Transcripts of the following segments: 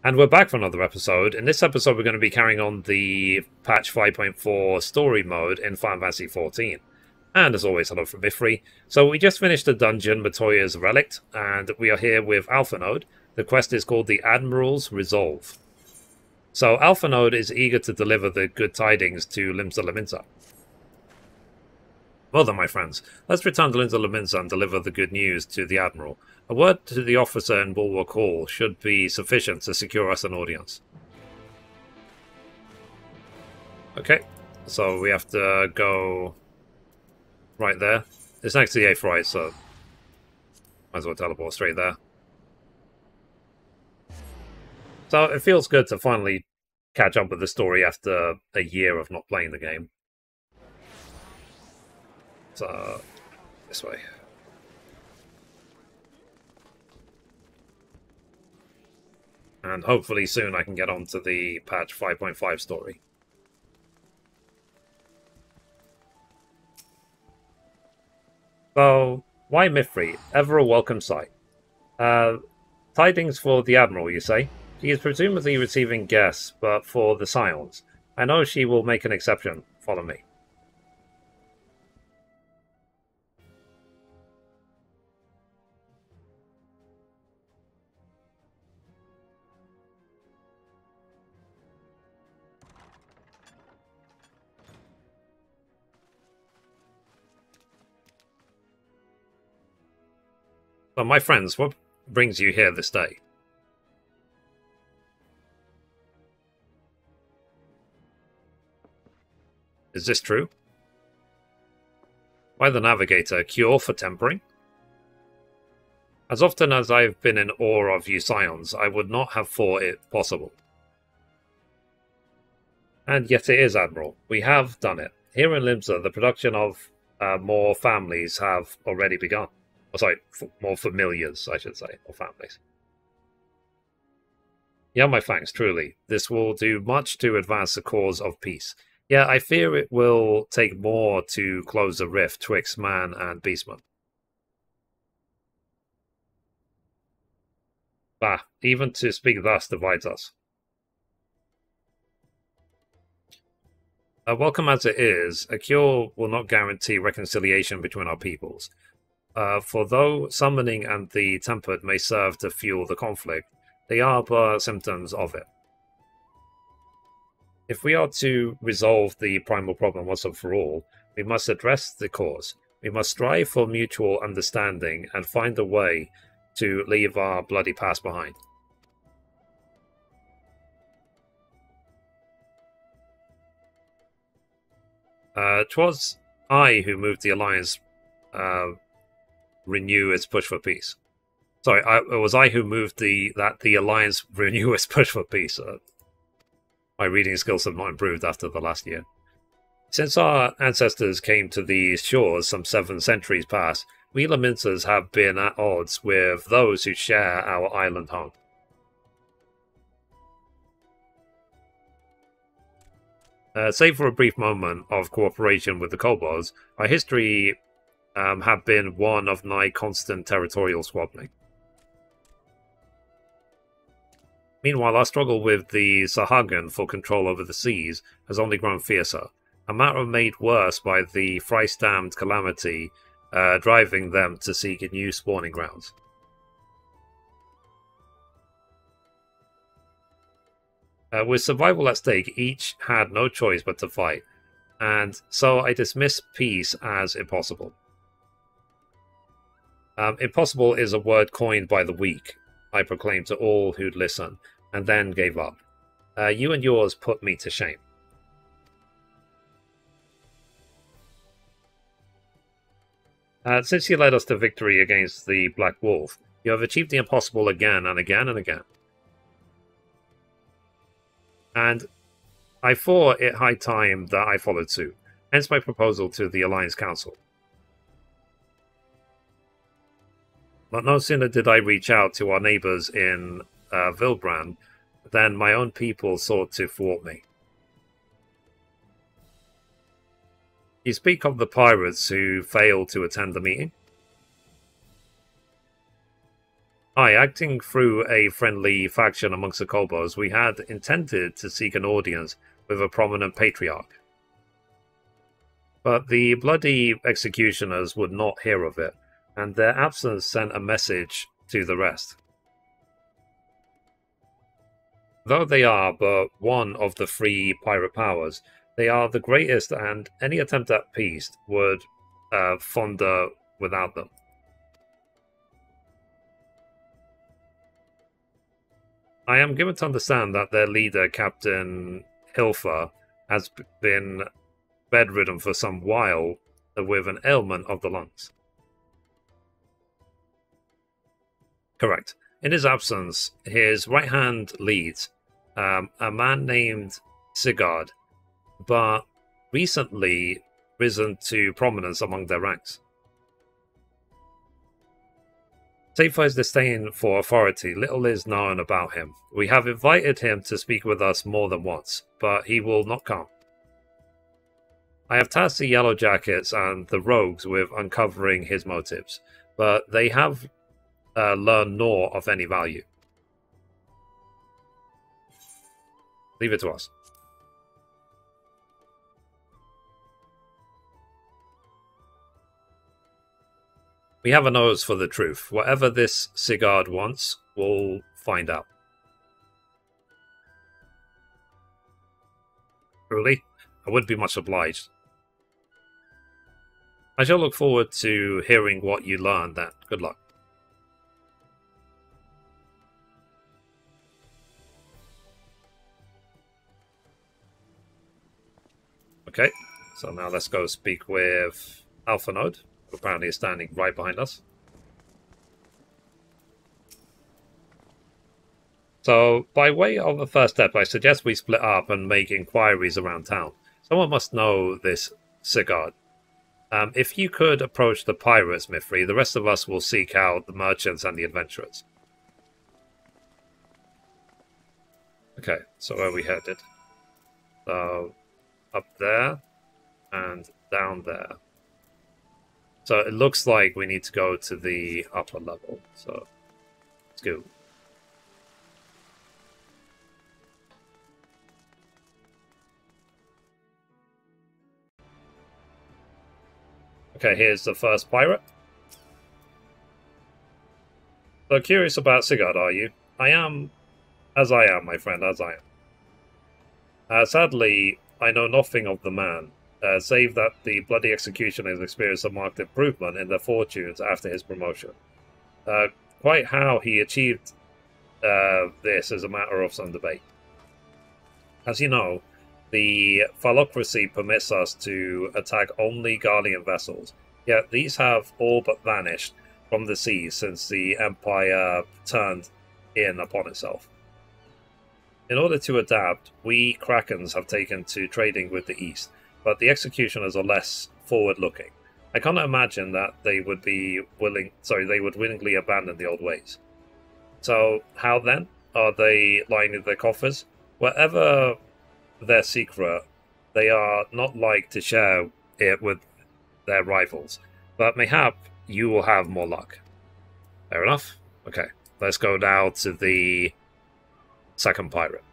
And we're back for another episode. In this episode, we're going to be carrying on the patch 5.4 story mode in Final Fantasy XIV. And as always, hello from Mithrie. So we just finished the dungeon, Matoya's Relict, and we are here with Alpha Node. The quest is called the Admiral's Resolve. So Alpha Node is eager to deliver the good tidings to Limsa Lominsa. Well then, my friends, let's return to Limsa Lominsa and deliver the good news to the Admiral. A word to the officer in Bulwark Hall should be sufficient to secure us an audience. Okay, so we have to go right there. It's next to the A right, so might as well teleport straight there. So it feels good to finally catch up with the story after a year of not playing the game. So, this way. And hopefully soon I can get on to the patch 5.5 story. So, why Mithrie? Ever a welcome sight. Tidings for the Admiral, you say? She is presumably receiving guests, but for the Scions. I know she will make an exception. Follow me. So, my friends, what brings you here this day? Is this true? Why the Navigator? Cure for tempering? As often as I've been in awe of you Scions, I would not have thought it possible. And yet it is, Admiral. We have done it. Here in Limsa, the production of more families have already begun. Oh, sorry, more familiars, I should say, or families. Yeah, my thanks, truly. This will do much to advance the cause of peace. Yeah, I fear it will take more to close the rift twixt man and beastman. Bah, even to speak thus divides us. Welcome as it is, a cure will not guarantee reconciliation between our peoples. For though summoning and the tempered may serve to fuel the conflict, they are but symptoms of it. If we are to resolve the primal problem once and for all, we must address the cause. We must strive for mutual understanding and find a way to leave our bloody past behind. "'Twas I who moved the Alliance renew its push for peace. Sorry, it was I who moved the Alliance renew its push for peace. My reading skills have not improved after the last year. Since our ancestors came to these shores some 7 centuries past, we Lominsas have been at odds with those who share our island home. Save for a brief moment of cooperation with the kobolds, our history have been one of nigh constant territorial squabbling. Meanwhile, our struggle with the Sahagan for control over the seas has only grown fiercer, a matter made worse by the thrice-damned calamity driving them to seek new spawning grounds. With survival at stake, each had no choice but to fight, and so I dismiss peace as impossible. Impossible is a word coined by the weak, I proclaimed to all who'd listen, and then gave up. You and yours put me to shame. Since you led us to victory against the Black Wolf, you have achieved the impossible again and again and again. And I thought it high time that I followed suit, hence my proposal to the Alliance Council. But no sooner did I reach out to our neighbours in Vylbrand than my own people sought to thwart me. You speak of the pirates who failed to attend the meeting? Aye, acting through a friendly faction amongst the kobolds, we had intended to seek an audience with a prominent patriarch. But the bloody executioners would not hear of it, and their absence sent a message to the rest. Though they are but one of the three pirate powers, they are the greatest, and any attempt at peace would founder without them. I am given to understand that their leader, Captain Hilfer, has been bedridden for some while with an ailment of the lungs. Correct. In his absence, his right hand leads a man named Sicard, but recently risen to prominence among their ranks. Save for his disdain for authority, little is known about him. We have invited him to speak with us more than once, but he will not come. I have tasked the Yellow Jackets and the Rogues with uncovering his motives, but they have learned naught of any value. Leave it to us. We have a nose for the truth. Whatever this Sicard wants, we'll find out. Truly, I would be much obliged. I shall look forward to hearing what you learn then. Good luck. Okay, so now let's go speak with Alpha Node, who apparently is standing right behind us. So, by way of a first step, I suggest we split up and make inquiries around town. Someone must know this Sicard. If you could approach the pirates, Mithrie, the rest of us will seek out the merchants and the adventurers. Okay, so where are we headed? So, up there and down there. So it looks like we need to go to the upper level. So let's go. Okay, here's the first pirate. So curious about Sicard, are you? I am, my friend, as I am. Sadly, I know nothing of the man, save that the bloody executioner has experienced a marked improvement in their fortunes after his promotion. Quite how he achieved this is a matter of some debate. As you know, the phallocracy permits us to attack only Guardian vessels, yet these have all but vanished from the seas since the Empire turned in upon itself. In order to adapt, we Krakens have taken to trading with the East, but the executioners are less forward-looking. I cannot imagine that they would willingly abandon the old ways. So, how then? Are they lining their coffers? Whatever their secret, they are not like to share it with their rivals, but mayhap you will have more luck. Fair enough? Okay, let's go now to the second pirate.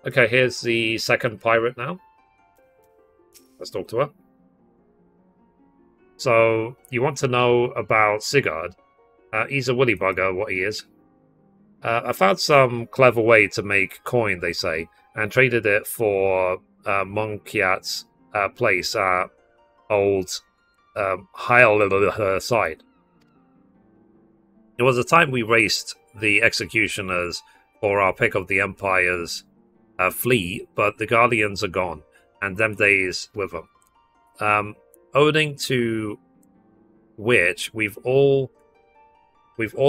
Okay, here's the second pirate now. Let's talk to her. So, you want to know about Sicard? He's a willy bugger, what he is. I found some clever way to make coin, they say, and traded it for Monkiat's place at old Heil side. It was a time we raced the executioners for our pick of the Empire's fleet, but the Guardians are gone, and them days with them. Owing to which we've all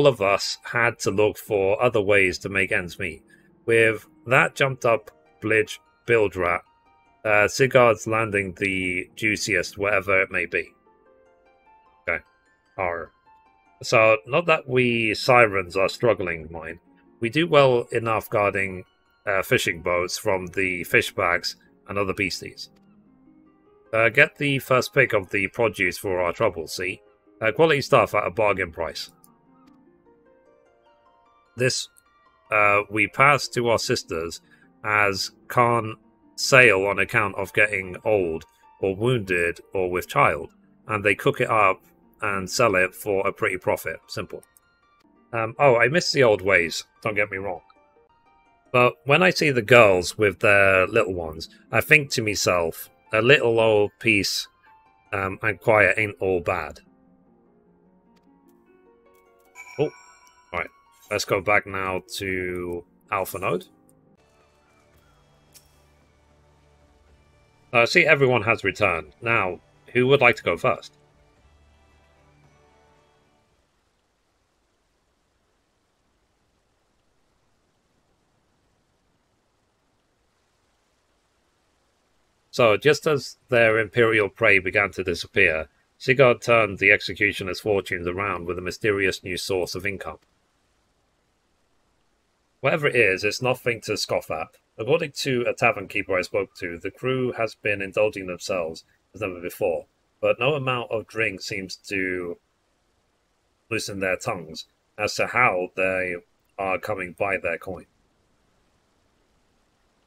of us had to look for other ways to make ends meet. With that jumped up Vylbrand, Sicard's landing the juiciest, whatever it may be. Okay. Arr. So, not that we sirens are struggling, mind. We do well enough guarding fishing boats from the fishbacks and other beasties. Get the first pick of the produce for our trouble, see? Quality stuff at a bargain price. This we pass to our sisters as can't sail on account of getting old or wounded or with child, and they cook it up and sell it for a pretty profit. Simple. Oh, I miss the old ways, don't get me wrong. But when I see the girls with their little ones, I think to myself, a little old peace and quiet ain't all bad. Oh, alright. Let's go back now to Alpha Node. See, everyone has returned. Now, who would like to go first? So, just as their imperial prey began to disappear, Sicard turned the executioner's fortunes around with a mysterious new source of income. Whatever it is, it's nothing to scoff at. According to a tavern keeper I spoke to, the crew has been indulging themselves as never before, but no amount of drink seems to loosen their tongues as to how they are coming by their coin.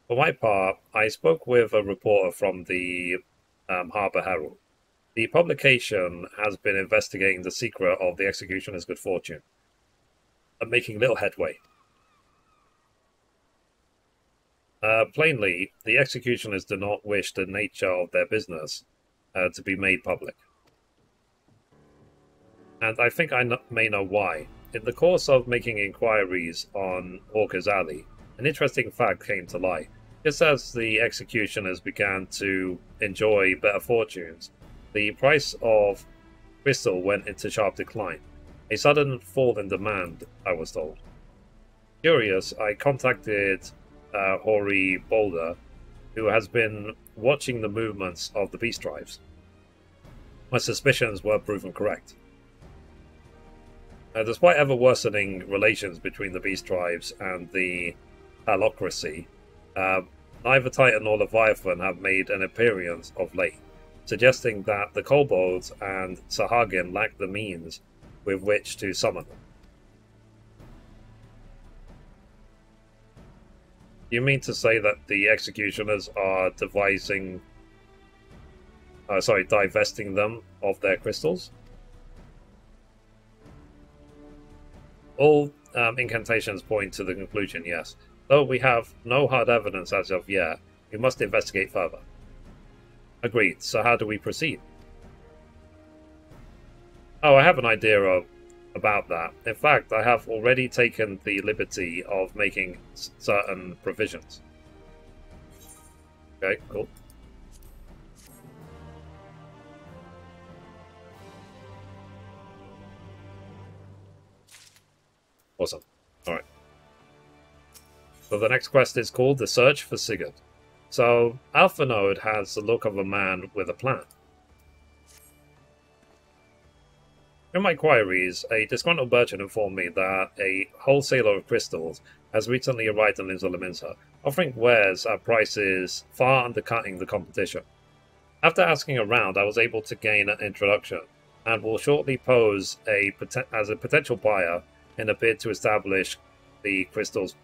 For my part, I spoke with a reporter from the Harbour Herald. The publication has been investigating the secret of the executioner's good fortune, and making little headway. Plainly, the executioners do not wish the nature of their business to be made public. And I think I may know why. In the course of making inquiries on Hawker's Alley, an interesting fact came to light. Just as the executioners began to enjoy better fortunes, the price of crystal went into sharp decline. A sudden fall in demand, I was told. Curious, I contacted Hori Boulder, who has been watching the movements of the beast drives. My suspicions were proven correct. Despite ever worsening relations between the beast tribes and the Halocracy, neither Titan nor Leviathan have made an appearance of late, suggesting that the kobolds and Sahagin lack the means with which to summon them. You mean to say that the executioners are divesting them of their crystals? All incantations point to the conclusion, yes. Though we have no hard evidence as of yet, we must investigate further. Agreed. So how do we proceed? Oh, I have an idea about that. In fact, I have already taken the liberty of making certain provisions. Okay, cool. Awesome. Alright. So the next quest is called The Search for Sigurd. So, Alpha Node has the look of a man with a plan. In my queries, a disgruntled merchant informed me that a wholesaler of crystals has recently arrived in Linzalaminsa, offering wares at prices far undercutting the competition. After asking around, I was able to gain an introduction, and will shortly pose as a potential buyer in a bid to establish the crystal's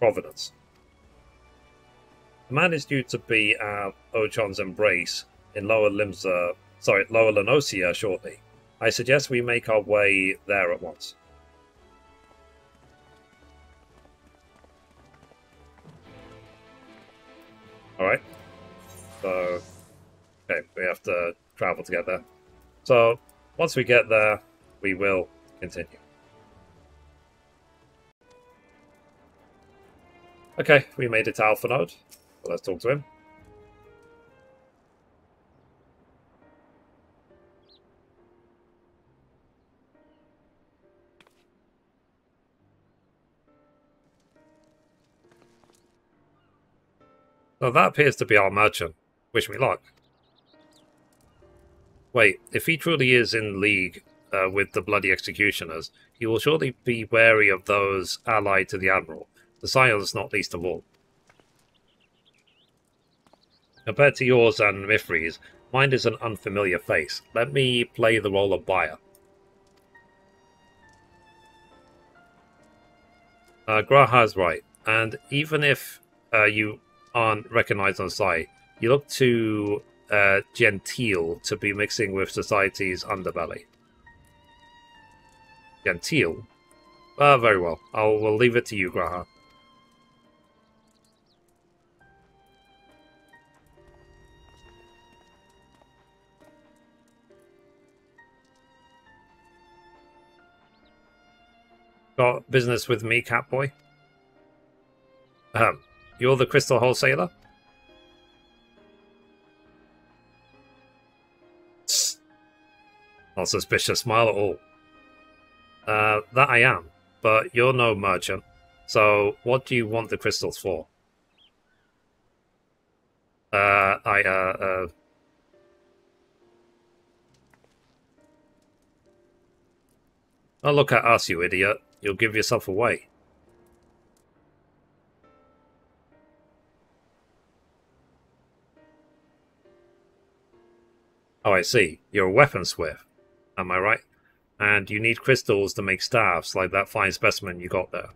provenance. The man is due to be at Ochon's Embrace in Lower Lenosia shortly. I suggest we make our way there at once. Alright. So, okay, we have to travel together. So, once we get there, we will continue. Okay, we made it to Alpha Node. So let's talk to him. So that appears to be our merchant. Wish me luck. Wait, if he truly is in league with the bloody executioners, he will surely be wary of those allied to the Admiral, the Scions not least of all. Compared to yours and Mithrie's, Mine is an unfamiliar face. Let me play the role of buyer. Graha's right. And even if you aren't recognized on sight, you look too genteel to be mixing with society's underbelly. Genteel? Very well. We'll leave it to you, Graha. Got business with me, Catboy? You're the crystal wholesaler? Tss. Not suspicious smile at all. That I am, but you're no merchant. So, what do you want the crystals for? Oh, look at us, you idiot. You'll give yourself away. Oh, I see. You're a weaponsmith. Am I right? And you need crystals to make staffs like that fine specimen you got there.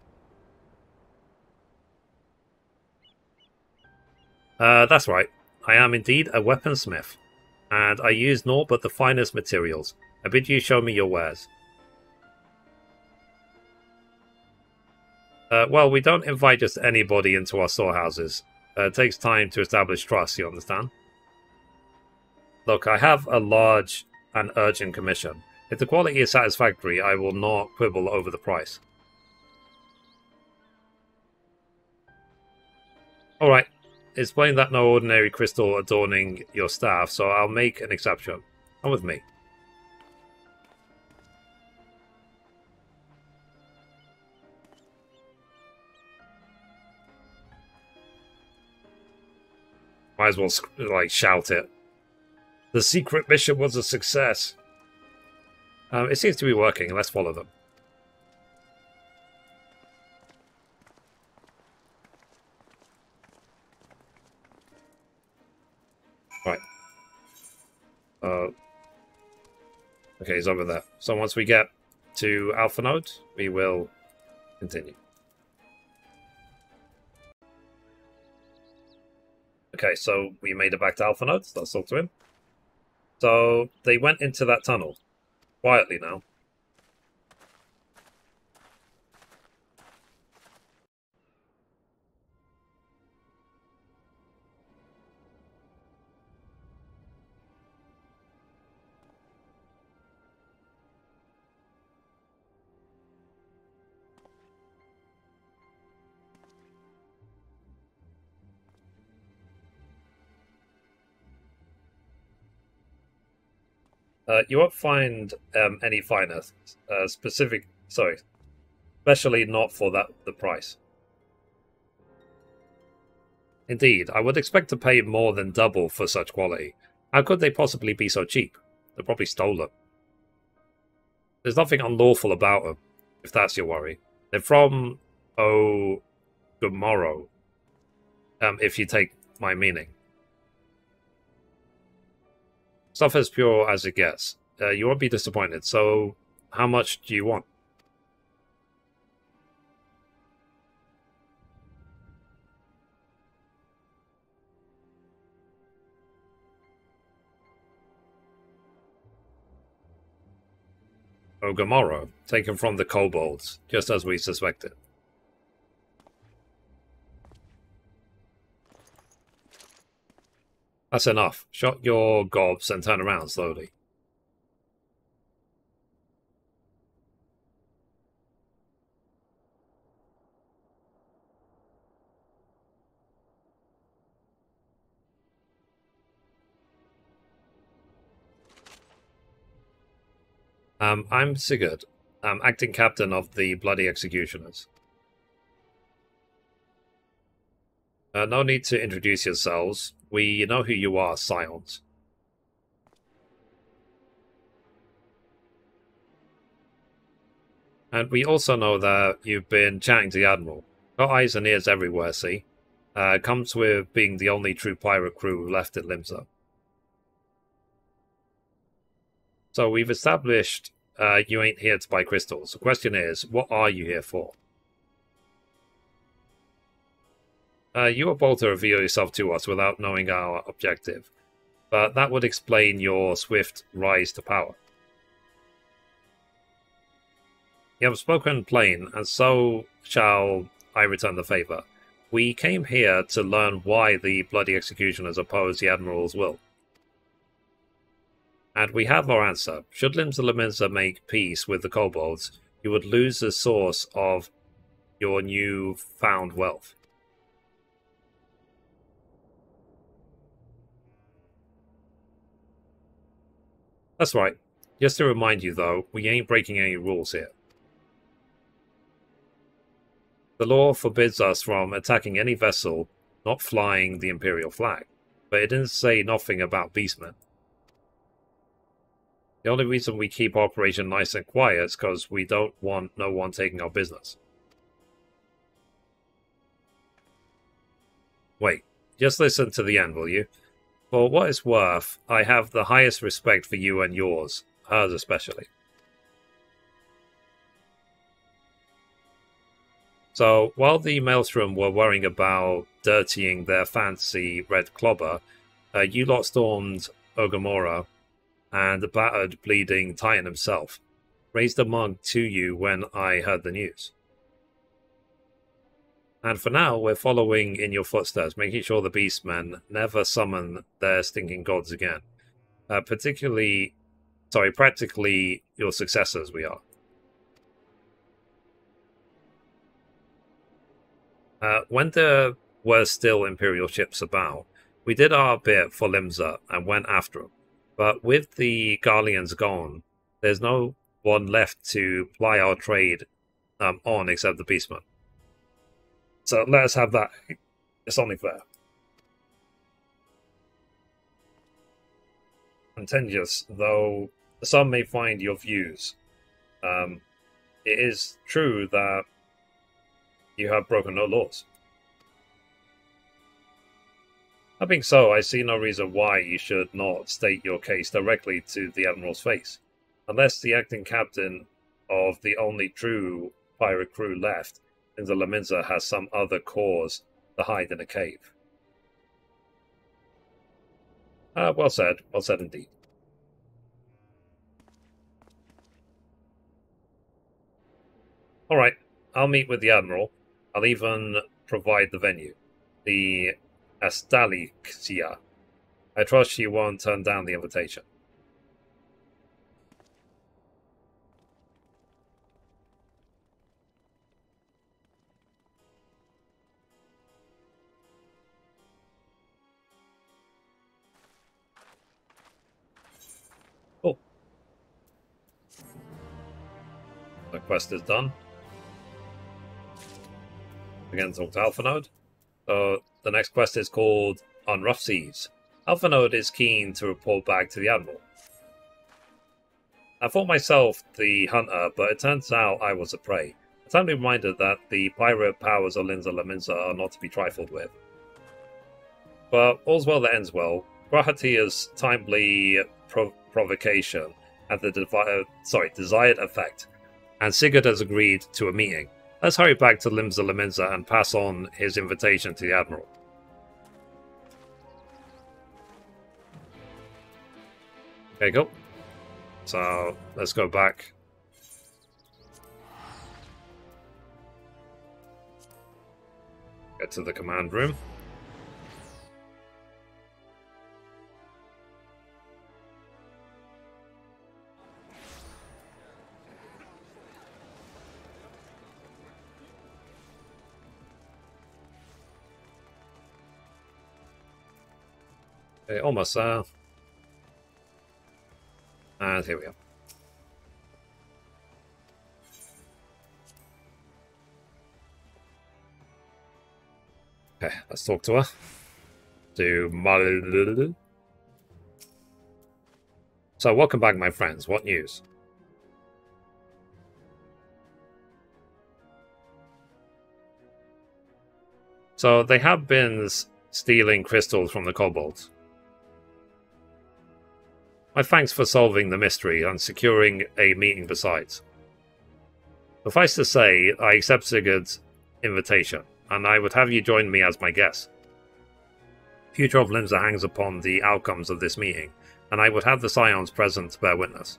That's right. I am indeed a weaponsmith. And I use naught but the finest materials. I bid you show me your wares. Well, we don't invite just anybody into our storehouses. It takes time to establish trust, you understand? Look, I have a large and urgent commission. If the quality is satisfactory, I will not quibble over the price. Alright, it's plain that no ordinary crystal adorning your staff, so I'll make an exception. Come with me. Might as well, like, shout it. The secret mission was a success. It seems to be working. Let's follow them. Right. Okay, he's over there. So once we get to Alpha Node, we will continue. Okay, so we made it back to Alpha Node. Let's talk to him. So they went into that tunnel. Quietly now. You won't find any finest, especially not for the price. Indeed, I would expect to pay more than double for such quality. How could they possibly be so cheap? They're probably stolen. There's nothing unlawful about them, if that's your worry. They're from Gomorrow, if you take my meaning. Stuff as pure as it gets. You won't be disappointed, so how much do you want? Gomorrah, taken from the kobolds, just as we suspected. That's enough. Shut your gobs and turn around slowly. I'm Sigurd. I'm acting captain of the Bloody Executioners. No need to introduce yourselves. We know who you are, Scions. And we also know that you've been chatting to the Admiral. Got eyes and ears everywhere, see? Comes with being the only true pirate crew left at Limsa. So we've established you ain't here to buy crystals. The question is, what are you here for? You are bold to reveal yourself to us without knowing our objective, but that would explain your swift rise to power. You have spoken plain, and so shall I return the favour. We came here to learn why the bloody executioners oppose the Admiral's will. And we have our answer. Should Limbs of Laminza make peace with the kobolds, you would lose the source of your new-found wealth. That's right. Just to remind you, though, we ain't breaking any rules here. The law forbids us from attacking any vessel not flying the Imperial flag, but it didn't say nothing about beastmen. The only reason we keep Operation nice and quiet is because we don't want no one taking our business. Wait, just listen to the end, will you? For what it's worth, I have the highest respect for you and yours, hers especially. So, while the Maelstrom were worrying about dirtying their fancy red clobber, you lot stormed Ogamora and the battered, bleeding Titan himself. Raised a mug to you when I heard the news. And for now, we're following in your footsteps, making sure the Beastmen never summon their stinking gods again. Practically your successors we are. When there were still Imperial ships about, we did our bit for Limsa and went after them. But with the Garleans gone, there's no one left to ply our trade on except the Beastmen. So let us have that. It's only fair. Contentious, though some may find your views. It is true that you have broken no laws. That being so, I see no reason why you should not state your case directly to the Admiral's face, unless the acting captain of the only true pirate crew left in the Laminza has some other cause to hide in a cave. Well said indeed. Alright, I'll meet with the Admiral. I'll even provide the venue. The Astalixia. I trust she won't turn down the invitation. Cool. The quest is done. Again, talk to Alpha Node. So the next quest is called On Rough Seas. Alpha Node is keen to report back to the Admiral. I thought myself the hunter, but it turns out I was the prey. A timely reminder that the pirate powers of Linza Laminza are not to be trifled with. But all's well that ends well. Grahatia's timely provocation had the desired effect, and Sicard has agreed to a meeting. Let's hurry back to Limsa Laminza and pass on his invitation to the Admiral. Okay, cool. So, let's go back. Get to the command room. Okay, almost there. And here we go. Okay, let's talk to her. So, welcome back, my friends. What news? So, they have been stealing crystals from the kobolds. My thanks for solving the mystery and securing a meeting besides. Suffice to say, I accept Sicard's invitation, and I would have you join me as my guest. Future of Limsa hangs upon the outcomes of this meeting, and I would have the Scions present to bear witness.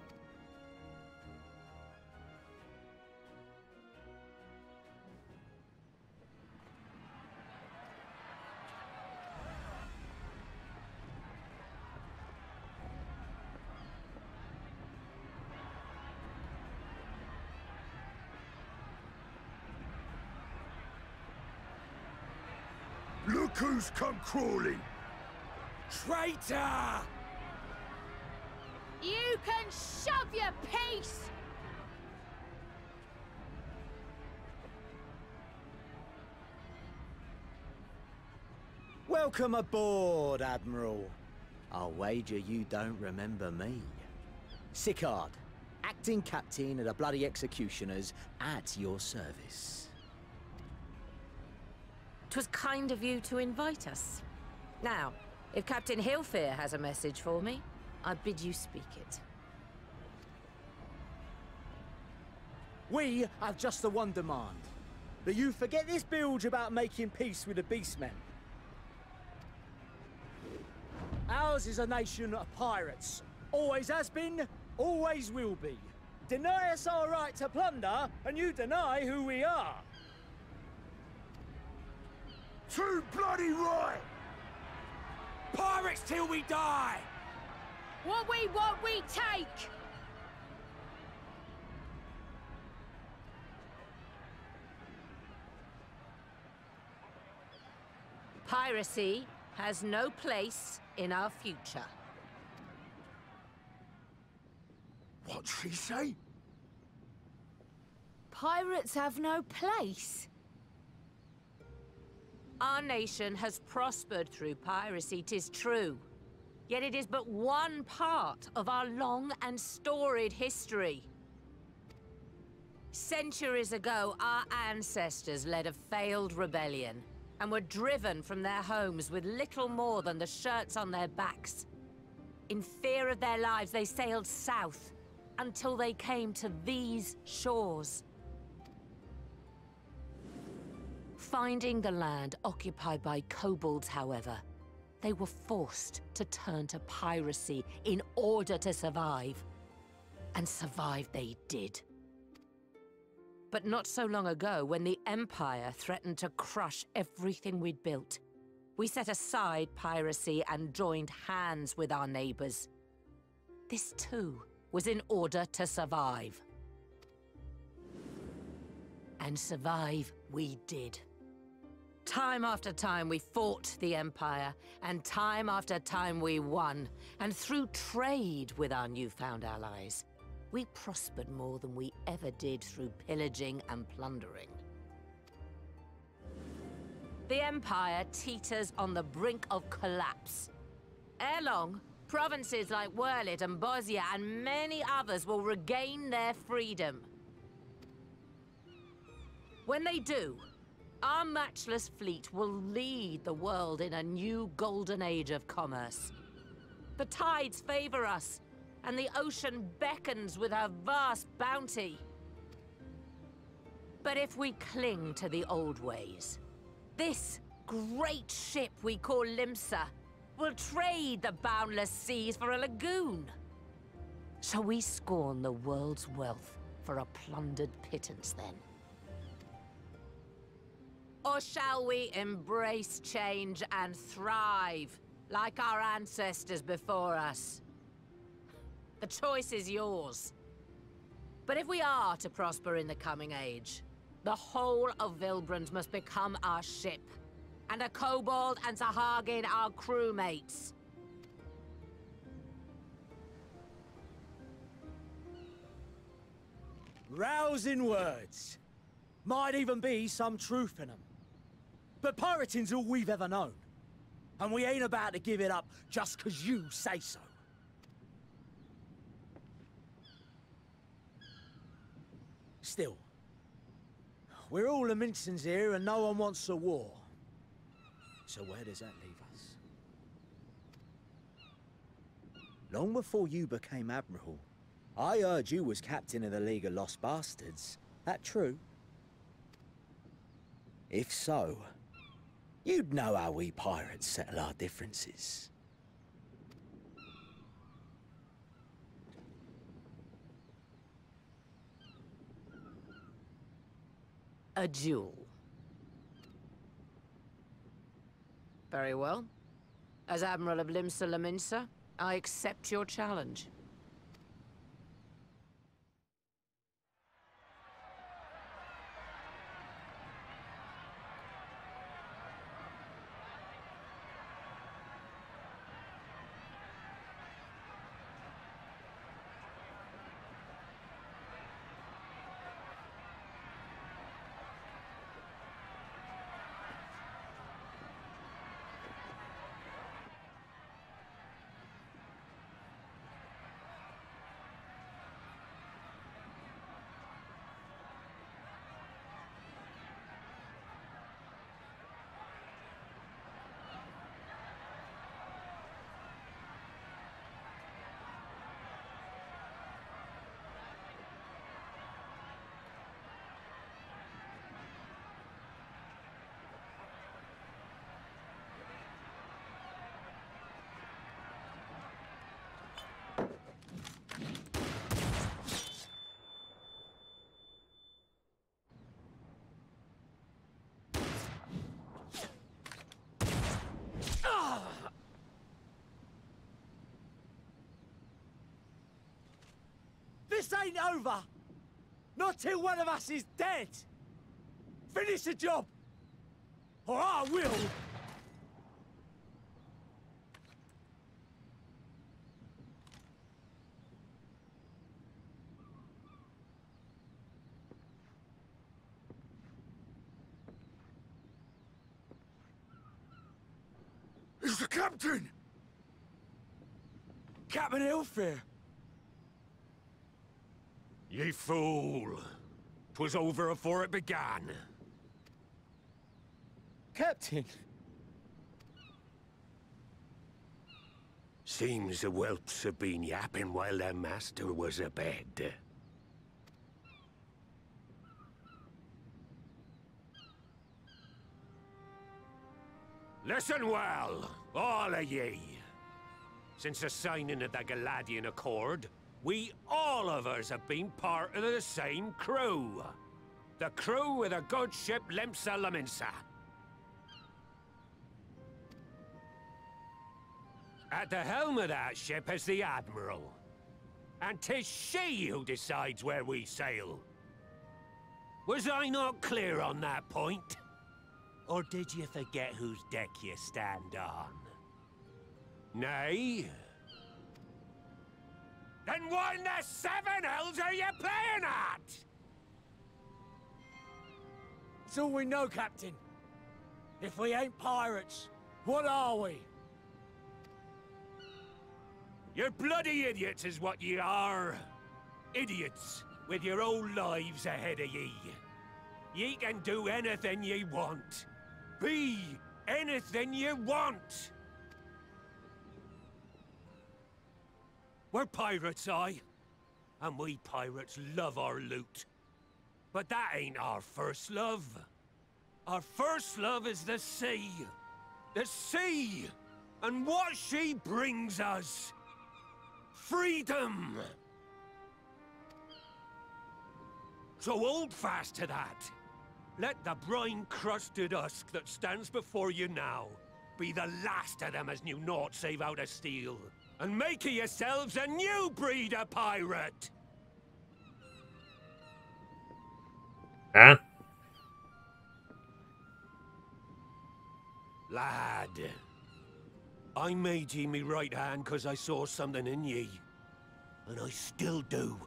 Look who's come crawling! Traitor! You can shove your peace! Welcome aboard, Admiral. I'll wager you don't remember me. Sicard, acting captain of the bloody executioners, at your service. 'Twas kind of you to invite us. Now, if Captain Hillfear has a message for me, I bid you speak it. We have just the one demand. That you forget this bilge about making peace with the Beastmen. Ours is a nation of pirates. Always has been, always will be. Deny us our right to plunder, and you deny who we are. Too bloody right! Pirates till we die! What we want, we take! Piracy has no place in our future. What'd she say? Pirates have no place. Our nation has prospered through piracy, 'tis true. Yet it is but one part of our long and storied history. Centuries ago, our ancestors led a failed rebellion and were driven from their homes with little more than the shirts on their backs. In fear of their lives, they sailed south until they came to these shores. Finding the land occupied by kobolds, however, they were forced to turn to piracy in order to survive. And survive they did. But not so long ago, when the Empire threatened to crush everything we'd built, we set aside piracy and joined hands with our neighbors. This too was in order to survive. And survive we did. Time after time we fought the Empire, and time after time we won. And through trade with our newfound allies, we prospered more than we ever did through pillaging and plundering. The Empire teeters on the brink of collapse. Ere long, provinces like Wurlit and Bosnia and many others will regain their freedom. When they do, our matchless fleet will lead the world in a new golden age of commerce. The tides favor us, and the ocean beckons with her vast bounty. But if we cling to the old ways, this great ship we call Limsa will trade the boundless seas for a lagoon. Shall we scorn the world's wealth for a plundered pittance then? Or shall we embrace change and thrive, like our ancestors before us? The choice is yours. But if we are to prosper in the coming age, the whole of Vylbrand must become our ship, and a kobold and Sahagin our crewmates. Rousing words. Might even be some truth in them. But pirating's all we've ever known. And we ain't about to give it up just 'cause you say so. Still, we're all Mincins here and no one wants a war. So where does that leave us? Long before you became Admiral, I heard you was captain of the League of Lost Bastards. That true? If so, you'd know how we pirates settle our differences. A duel. Very well. As Admiral of Limsa Laminsa, I accept your challenge. This ain't over! Not till one of us is dead! Finish the job! Or I will! It's the captain! Captain Elfair! Ye fool! 'Twas over afore it began. Captain! Seems the whelps have been yapping while their master was abed. Listen well, all of ye. Since the signing of the Galadian Accord, we all of us have been part of the same crew. The crew of the good ship Limsa Laminsa. At the helm of that ship is the Admiral. And 'tis she who decides where we sail. Was I not clear on that point? Or did you forget whose deck you stand on? Nay? Then what in the seven hells are you playing at? It's all we know, Captain. If we ain't pirates, what are we? You're bloody idiots is what ye are. Idiots with your own lives ahead of ye. Ye can do anything ye want. Be anything ye want. We're pirates, aye. And we pirates love our loot. But that ain't our first love. Our first love is the sea. The sea! And what she brings us. Freedom! So hold fast to that. Let the brine-crusted husk that stands before you now be the last of them as knew naught save out of steel. And make of yourselves a new breed of pirate! Huh? Lad, I made ye me right hand because I saw something in ye. And I still do.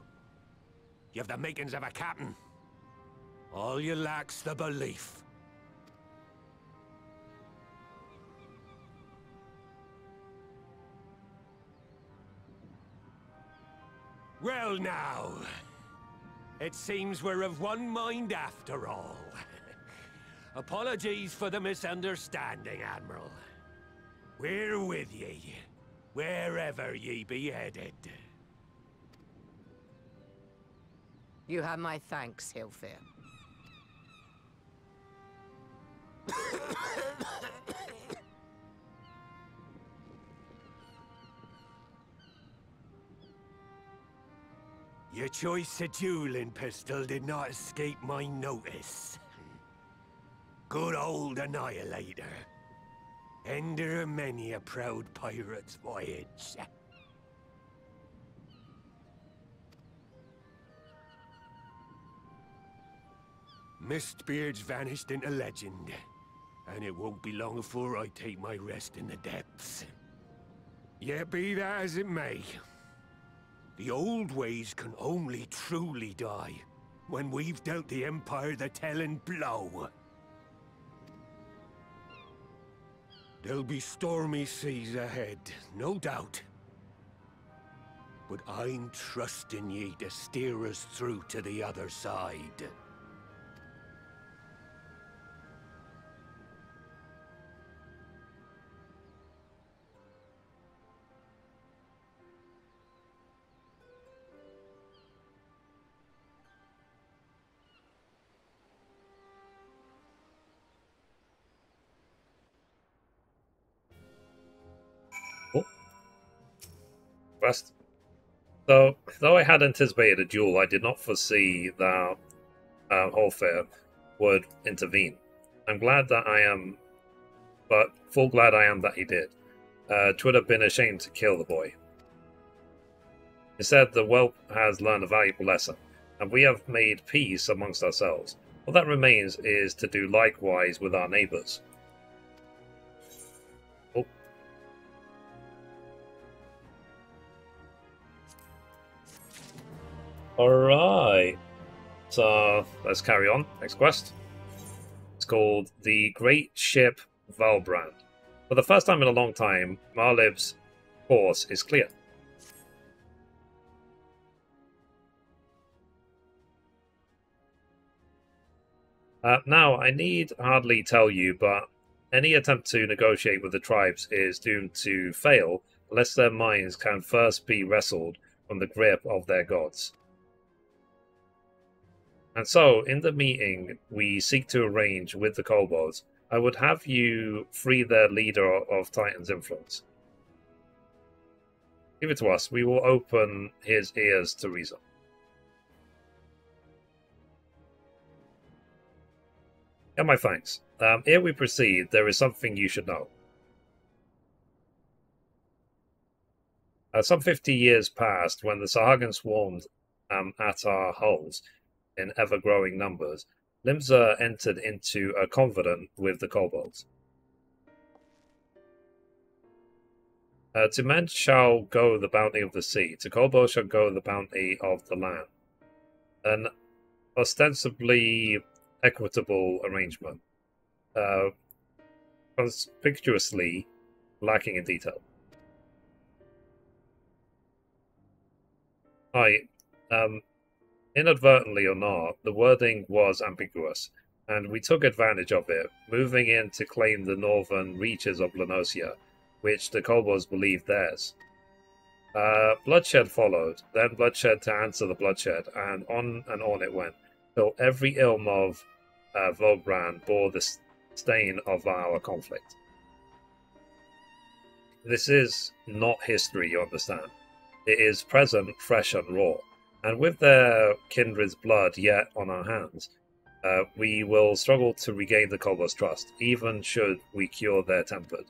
You've the makings of a captain. All you lack's the belief. Well now, it seems we're of one mind after all. Apologies for the misunderstanding, Admiral. We're with ye. wherever ye be headed. You have my thanks, Hilfir. Your choice of dueling pistol did not escape my notice. Good old Annihilator. Ender of many a proud pirate's voyage. Mistbeard's vanished into legend, and it won't be long before I take my rest in the depths. Yet be that as it may, the old ways can only truly die when we've dealt the Empire the telling blow. There'll be stormy seas ahead, no doubt. But I'm trusting ye to steer us through to the other side. Quest. So, though I had anticipated a duel, I did not foresee that Holfair would intervene. I'm glad that I am, but full glad I am that he did. 'Twould have been a shame to kill the boy. Instead, the whelp has learned a valuable lesson, and we have made peace amongst ourselves. All that remains is to do likewise with our neighbours. Oh. Alright. So, let's carry on. Next quest. It's called The Great Ship Vylbrand. For the first time in a long time, Marlib's course is clear. Now, I need hardly tell you, but any attempt to negotiate with the tribes is doomed to fail unless their minds can first be wrestled from the grip of their gods. And so, in the meeting we seek to arrange with the kobolds, I would have you free their leader of Titan's influence. Give it to us. We will open his ears to reason. Yeah, my thanks. Ere we proceed, there is something you should know. Some 50 years passed when the Sahagin swarmed at our hulls in ever-growing numbers. Limsa entered into a covenant with the kobolds. To men shall go the bounty of the sea, to kobolds shall go the bounty of the land. An ostensibly equitable arrangement, conspicuously lacking in detail. Inadvertently or not, the wording was ambiguous, and we took advantage of it, moving in to claim the northern reaches of Lenosia, which the kobolds believed theirs. Bloodshed followed, then bloodshed to answer the bloodshed, and on it went, till every ilm of Vylbrand bore the stain of our conflict. This is not history, you understand. It is present, fresh and raw. And with their kindred's blood yet on our hands, we will struggle to regain the kobolds' trust, even should we cure their tempered.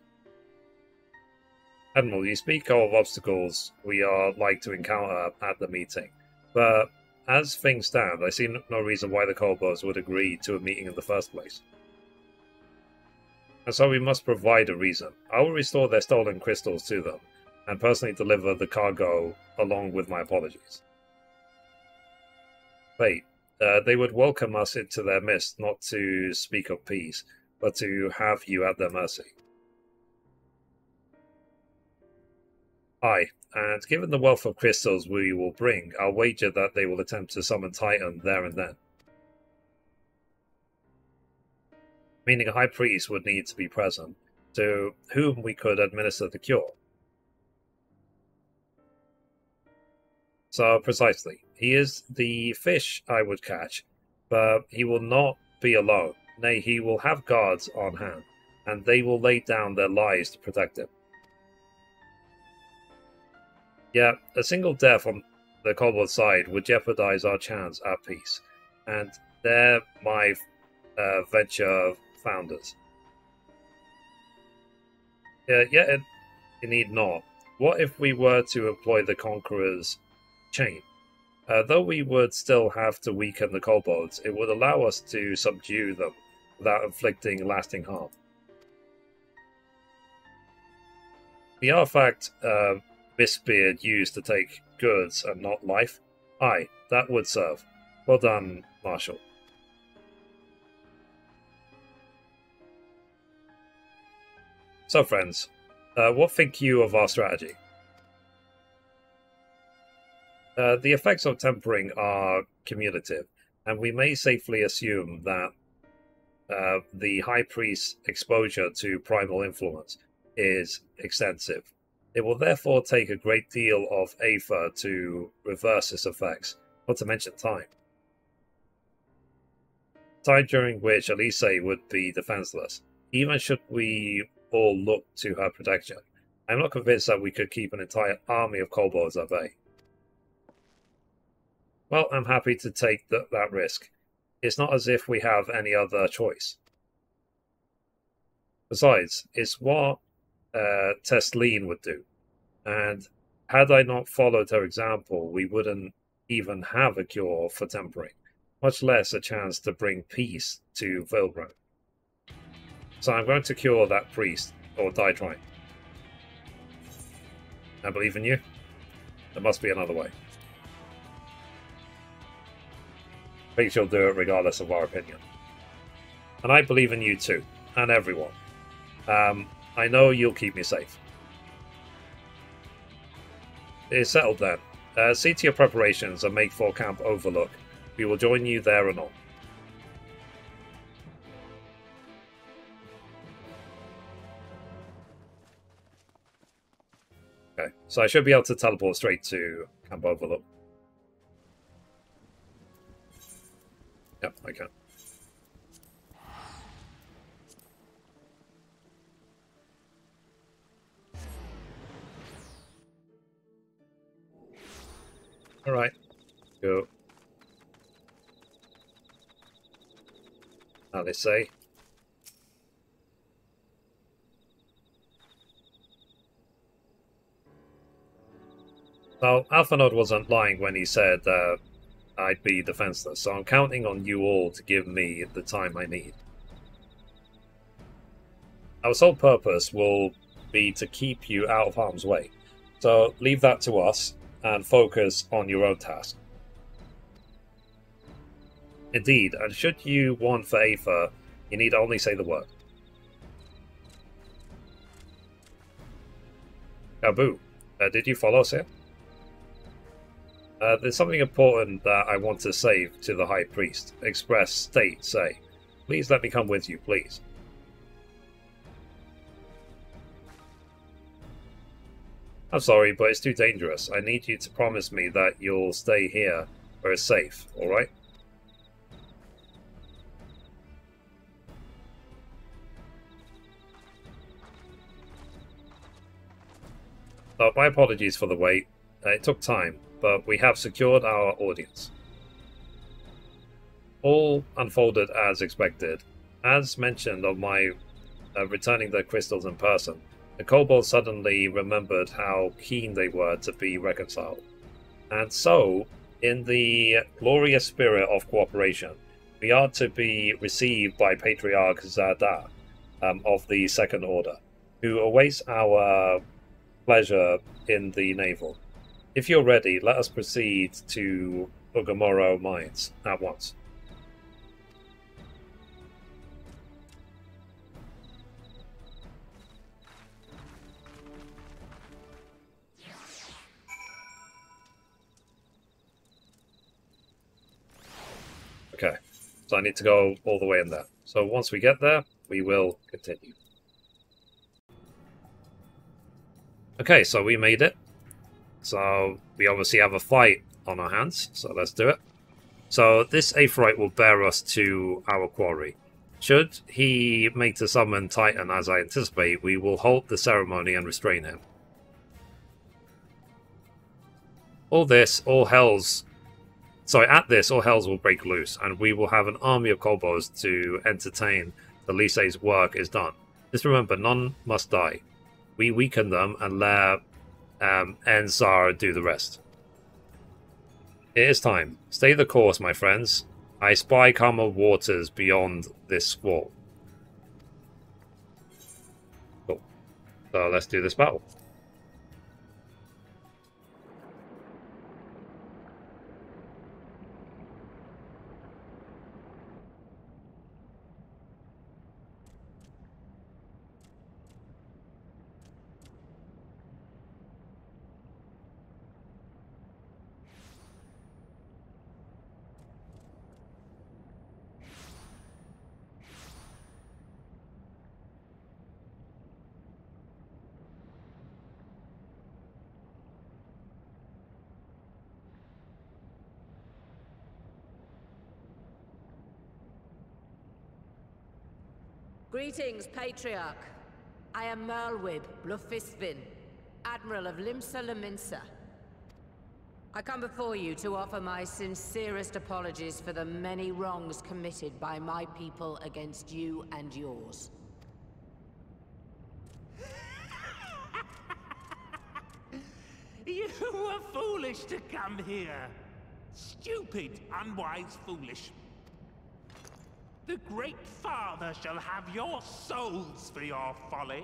Admiral, you speak of obstacles we are like to encounter at the meeting, but as things stand, I see no reason why the kobolds would agree to a meeting in the first place. And so we must provide a reason. I will restore their stolen crystals to them, and personally deliver the cargo along with my apologies. Wait, they would welcome us into their midst, not to speak of peace, but to have you at their mercy. Aye, and given the wealth of crystals we will bring, I'll wager that they will attempt to summon Titan there and then. Meaning a high priest would need to be present, to whom we could administer the cure. So, precisely. He is the fish I would catch, but he will not be alone. Nay, he will have guards on hand, and they will lay down their lives to protect him. Yeah, a single death on the kobold side would jeopardize our chance at peace, and they're my venture founders. It need not. What if we were to employ the Conqueror's chain? Though we would still have to weaken the kobolds, it would allow us to subdue them without inflicting lasting harm. The artifact Mistbeard used to take goods and not life? Aye, that would serve. Well done, Marshal. So, friends, what think you of our strategy? The effects of tempering are cumulative, and we may safely assume that the High Priest's exposure to primal influence is extensive. It will therefore take a great deal of Aether to reverse its effects, not to mention time. Time during which Elise would be defenseless, even should we all look to her protection. I'm not convinced that we could keep an entire army of kobolds at bay. Well, I'm happy to take that risk. It's not as if we have any other choice. Besides, it's what Tesleen would do. And had I not followed her example, we wouldn't even have a cure for tempering, much less a chance to bring peace to Vylbrand. So I'm going to cure that priest, or die trying. I believe in you. There must be another way. I think she'll do it regardless of our opinion. And I believe in you too, and everyone. I know you'll keep me safe. It's settled then. See to your preparations and make for Camp Overlook. We will join you there anon. Okay, so I should be able to teleport straight to Camp Overlook. Yep, I can. Alright, go. Now they say. So, Alphanode wasn't lying when he said I'd be defenseless, so I'm counting on you all to give me the time I need. Our sole purpose will be to keep you out of harm's way, so leave that to us and focus on your own task. Indeed, and should you want for Aether, you need only say the word. Abu, did you follow us here? There's something important that I want to say to the High Priest. Express, state, say. Please let me come with you, please. I'm sorry, but it's too dangerous. I need you to promise me that you'll stay here where it's safe, alright? So, my apologies for the wait. It took time, but we have secured our audience. All unfolded as expected. As mentioned of my returning the crystals in person, the kobolds suddenly remembered how keen they were to be reconciled. And so, in the glorious spirit of cooperation, we are to be received by Patriarch Zadar of the Second Order, who awaits our pleasure in the navel. If you're ready, let us proceed to Ugamoro Mines at once. Okay, so I need to go all the way in there. So once we get there, we will continue. Okay, so we made it. So we obviously have a fight on our hands, so let's do it. So this Aetheryte will bear us to our quarry. Should he make the summon Titan as I anticipate, we will halt the ceremony and restrain him. At this, all hells will break loose, and we will have an army of kobolds to entertain the Lyse's work is done. Just remember, none must die. We weaken them and let Enzar do the rest. It is time. Stay the course, my friends. I spy calmer waters beyond this squall. Cool. So let's do this battle. Greetings, Patriarch. I am Merlwib Blufisvin, Admiral of Limsa Laminsa. I come before you to offer my sincerest apologies for the many wrongs committed by my people against you and yours. You were foolish to come here. Stupid, unwise, foolish. The Great Father shall have your souls for your folly.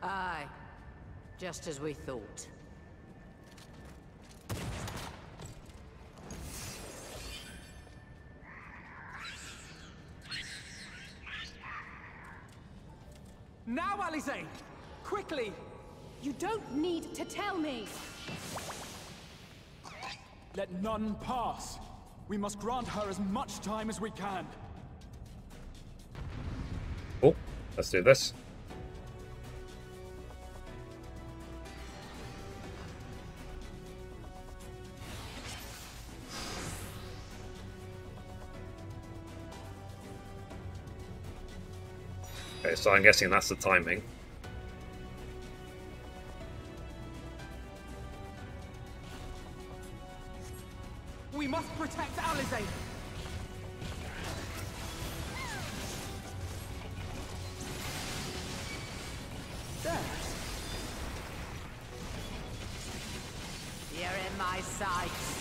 Aye, just as we thought. Now, Alize! Quickly! You don't need to tell me. Let none pass. We must grant her as much time as we can. Cool. Let's do this. Okay, so I'm guessing that's the timing. We must protect Alize. There. You're in my sights.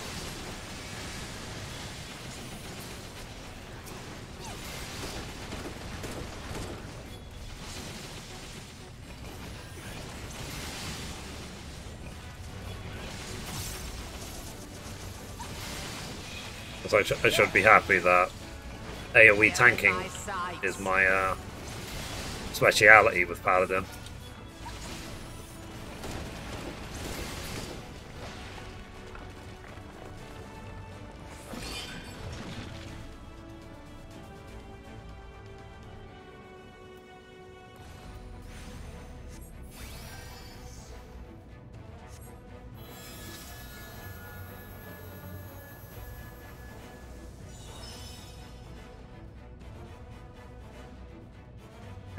So I should be happy that AoE tanking is my speciality with Paladin.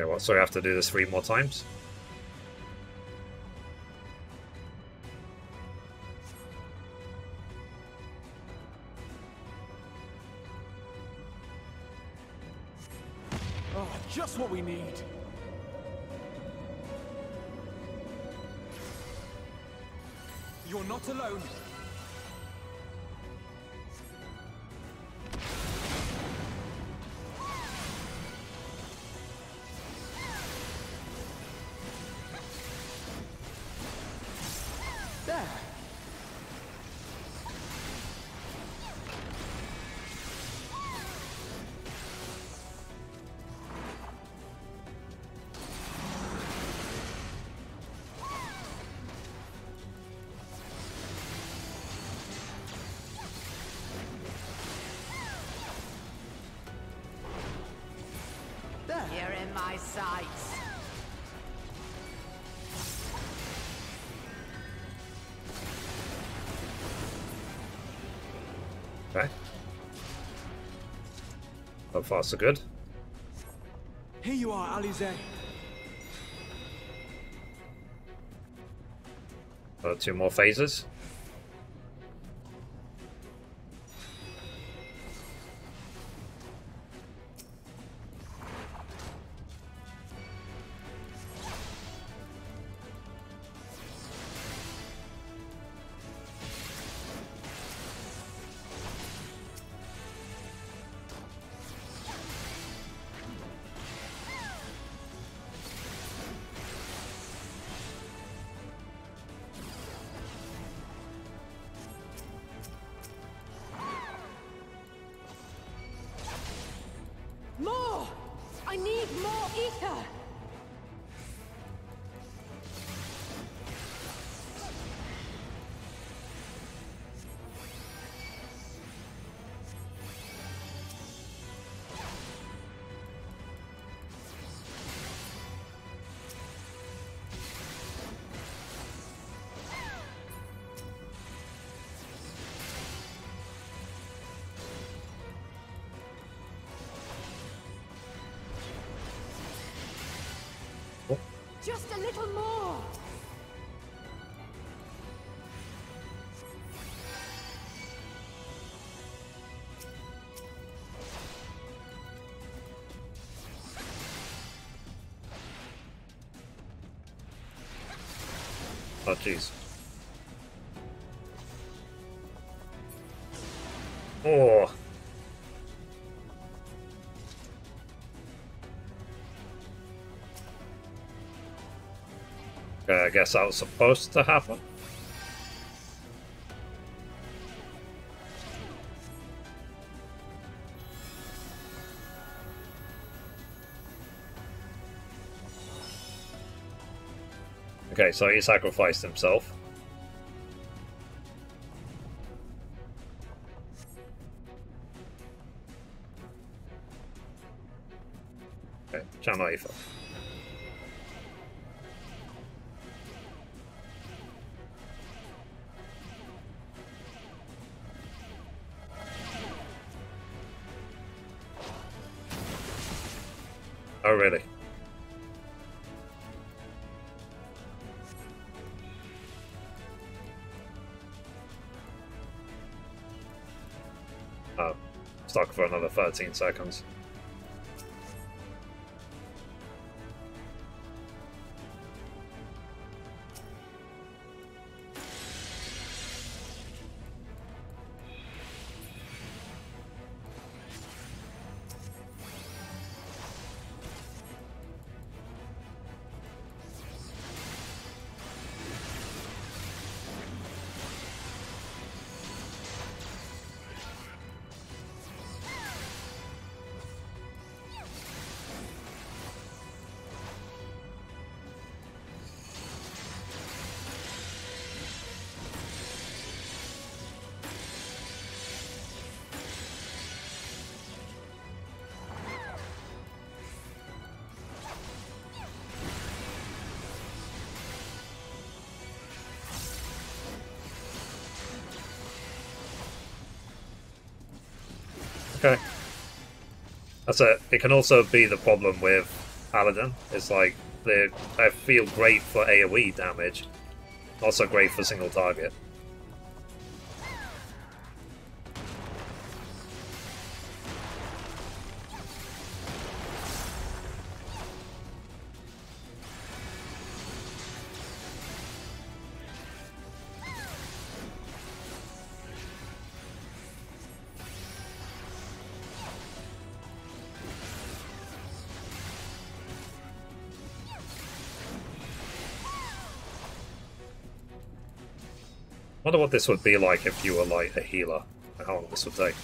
Okay, well, so I have to do this 3 more times. Oh, just what we need. You're not alone. There. You're in my sights. Okay. So far, so good. Here you are, Alize. 2 more phases. More! I need more ether! Just a little more! Oh, jeez. Oh. Okay, I guess that was supposed to happen. Okay, so he sacrificed himself. Okay, channel ether. Oh, really? Oh, stuck for another 13 seconds. Okay. That's it. It can also be the problem with Paladin. It's like they feel great for AoE damage, also great for single target. I wonder what this would be like if you were like a healer, and how long this would take.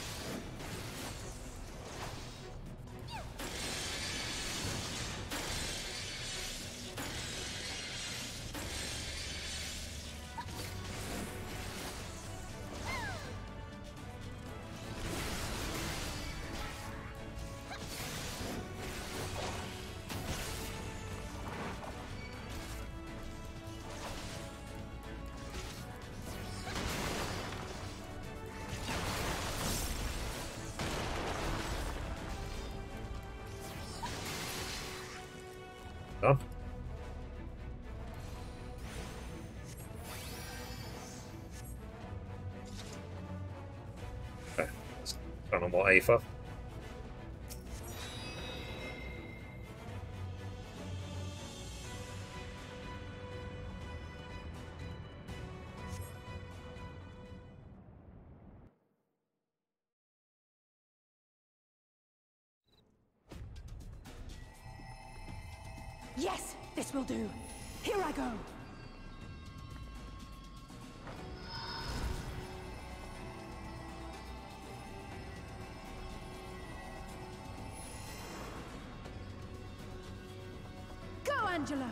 done. Okay, let's turn on more Aether. Yes, this will do. Here I go. Go, Angelo.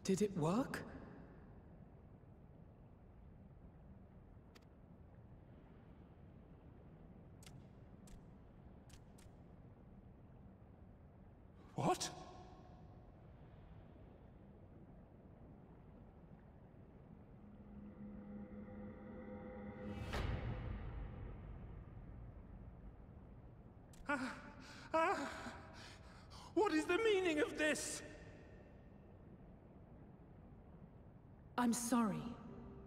Did it work? What? What is the meaning of this? I'm sorry,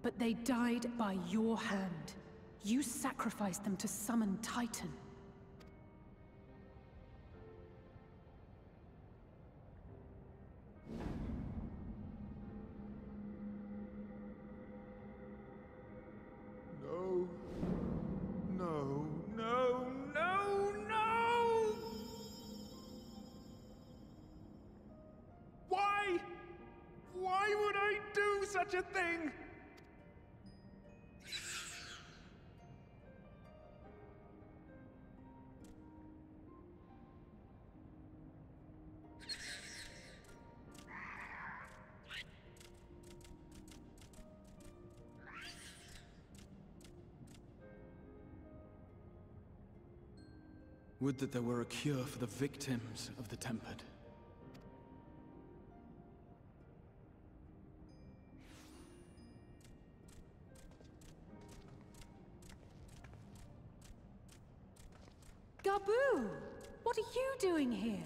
but they died by your hand. You sacrificed them to summon Titan. No. No, no, no, no! Why? Why would I do such a thing? Would that there were a cure for the victims of the Tempered. Gabu! What are you doing here?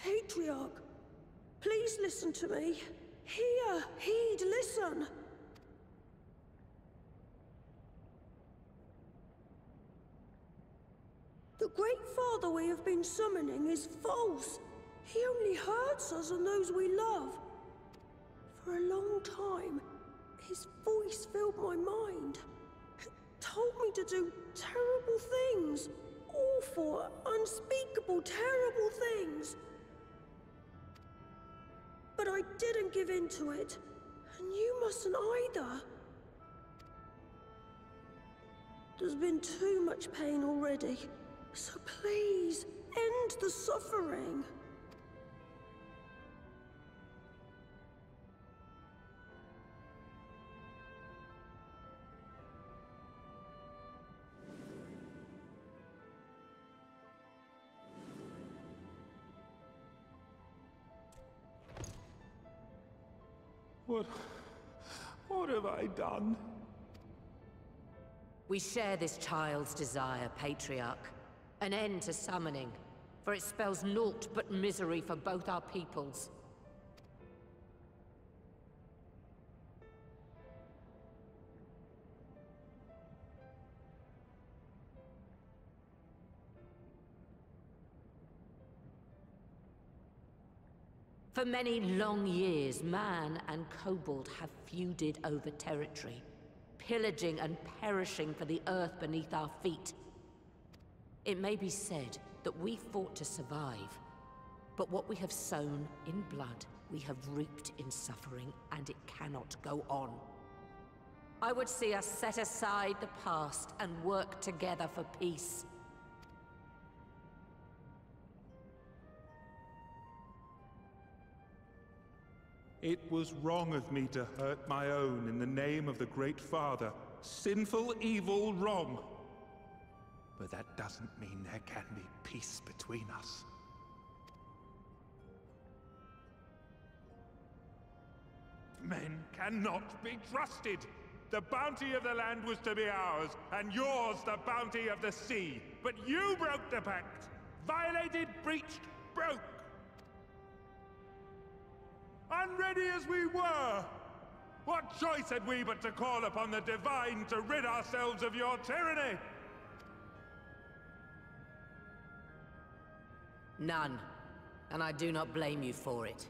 Patriarch, please listen to me. Hear, heed, listen. The Great Father we have been summoning is false. He only hurts us and those we love. For a long time, his voice filled my mind. It told me to do terrible things. Awful, unspeakable, terrible things. But I didn't give in to it. And you mustn't either. There's been too much pain already. So please, end the suffering. What have I done? We share this child's desire, Patriarch. An end to summoning, for it spells naught but misery for both our peoples. For many long years, man and kobold have feuded over territory, pillaging and perishing for the earth beneath our feet. It may be said that we fought to survive, but what we have sown in blood, we have reaped in suffering, and it cannot go on. I would see us set aside the past and work together for peace. It was wrong of me to hurt my own in the name of the Great Father. Sinful, evil, wrong. But that doesn't mean there can be peace between us. Men cannot be trusted! The bounty of the land was to be ours, and yours the bounty of the sea. But you broke the pact! Violated, breached, broke! Unready as we were! What choice had we but to call upon the Divine to rid ourselves of your tyranny? None. And I do not blame you for it.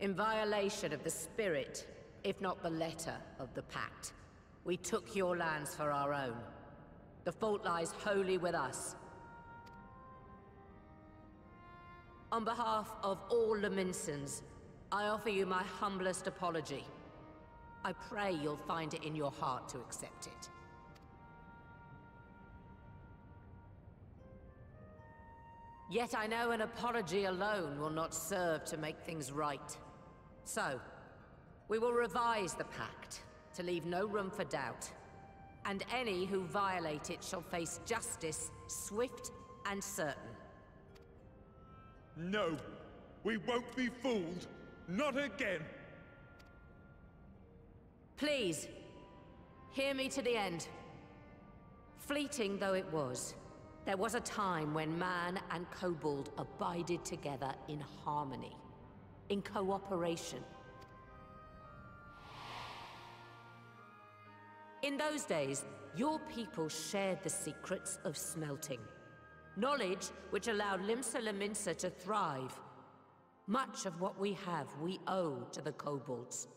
In violation of the spirit, if not the letter, of the pact, we took your lands for our own. The fault lies wholly with us. On behalf of all Laminsons, I offer you my humblest apology. I pray you'll find it in your heart to accept it. Yet I know an apology alone will not serve to make things right. So, we will revise the pact to leave no room for doubt. And any who violate it shall face justice, swift and certain. No, we won't be fooled. Not again. Please, hear me to the end. Fleeting though it was, there was a time when man and kobold abided together in harmony, in cooperation. In those days, your people shared the secrets of smelting. Knowledge which allowed Limsa Lominsa to thrive. Much of what we have, we owe to the kobolds.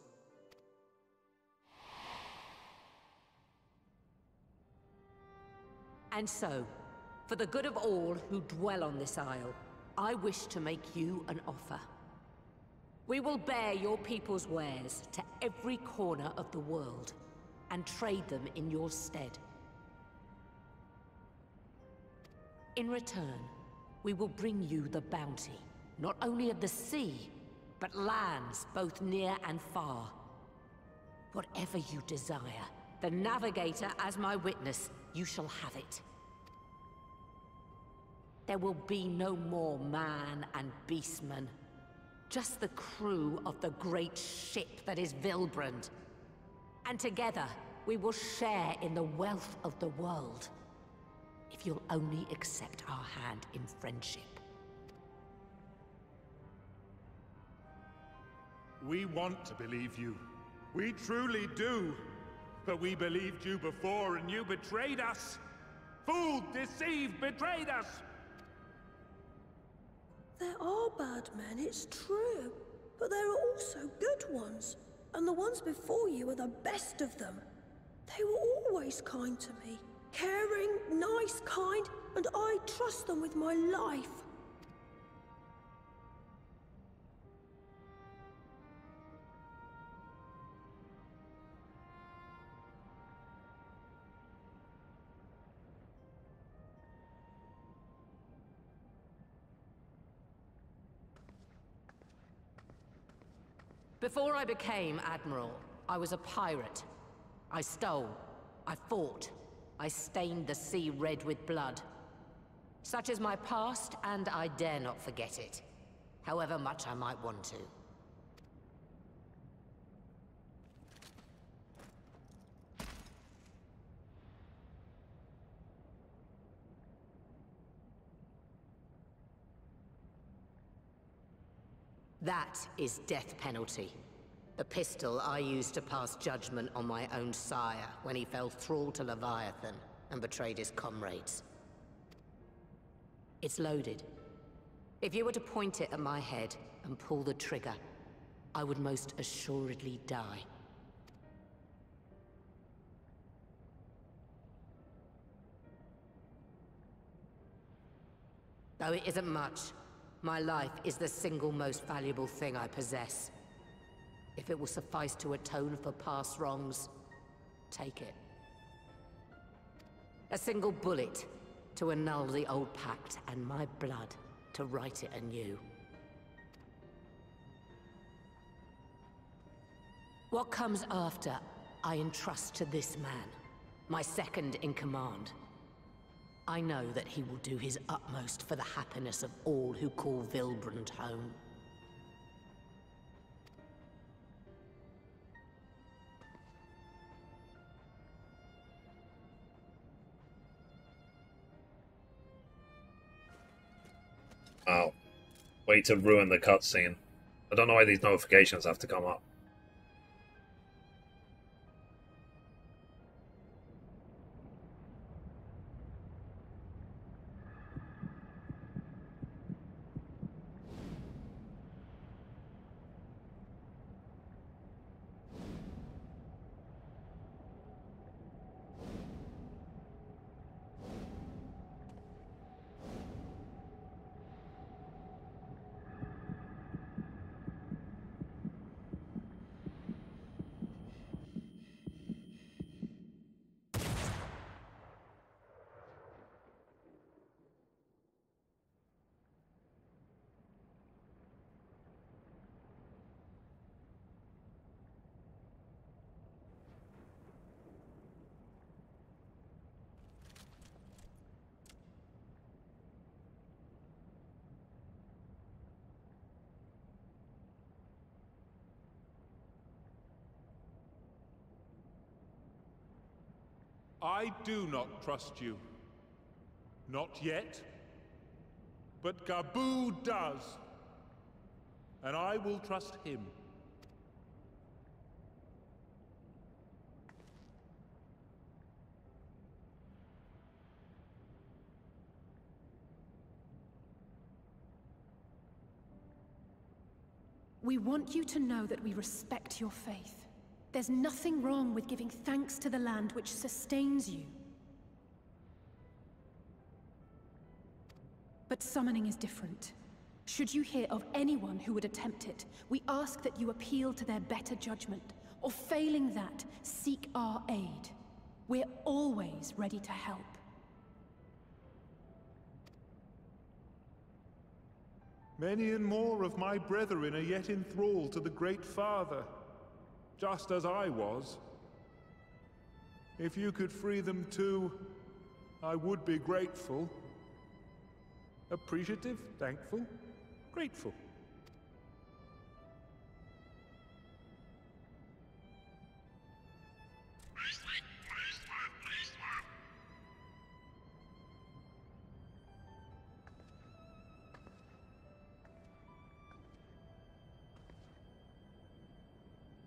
And so, for the good of all who dwell on this isle, I wish to make you an offer. We will bear your people's wares to every corner of the world, and trade them in your stead. In return, we will bring you the bounty, not only of the sea, but lands both near and far. Whatever you desire, the Navigator as my witness, you shall have it. There will be no more man and beastman, just the crew of the great ship that is Vylbrand. And together, we will share in the wealth of the world. If you'll only accept our hand in friendship. We want to believe you. We truly do. But we believed you before and you betrayed us. Fooled, deceived, betrayed us. There are bad men, it's true. But there are also good ones. And the ones before you are the best of them. They were always kind to me. Caring, nice, kind, and I trust them with my life. Before I became Admiral, I was a pirate. I stole, I fought, I stained the sea red with blood. Such is my past, and I dare not forget it, however much I might want to. That is death penalty. The pistol I used to pass judgment on my own sire when he fell thrall to Leviathan and betrayed his comrades. It's loaded. If you were to point it at my head and pull the trigger, I would most assuredly die. Though it isn't much, my life is the single most valuable thing I possess. If it will suffice to atone for past wrongs, take it. A single bullet to annul the old pact, and my blood to write it anew. What comes after, I entrust to this man, my second in command. I know that he will do his utmost for the happiness of all who call Vylbrand home. Oh. Way to ruin the cutscene. I don't know why these notifications have to come up. I do not trust you. Not yet. But Gaboo does. And I will trust him. We want you to know that we respect your faith. There's nothing wrong with giving thanks to the land which sustains you. But summoning is different. Should you hear of anyone who would attempt it, we ask that you appeal to their better judgment, or failing that, seek our aid. We're always ready to help. Many and more of my brethren are yet enthralled to the Great Father, just as I was. If you could free them too, I would be grateful. Appreciative, thankful, grateful.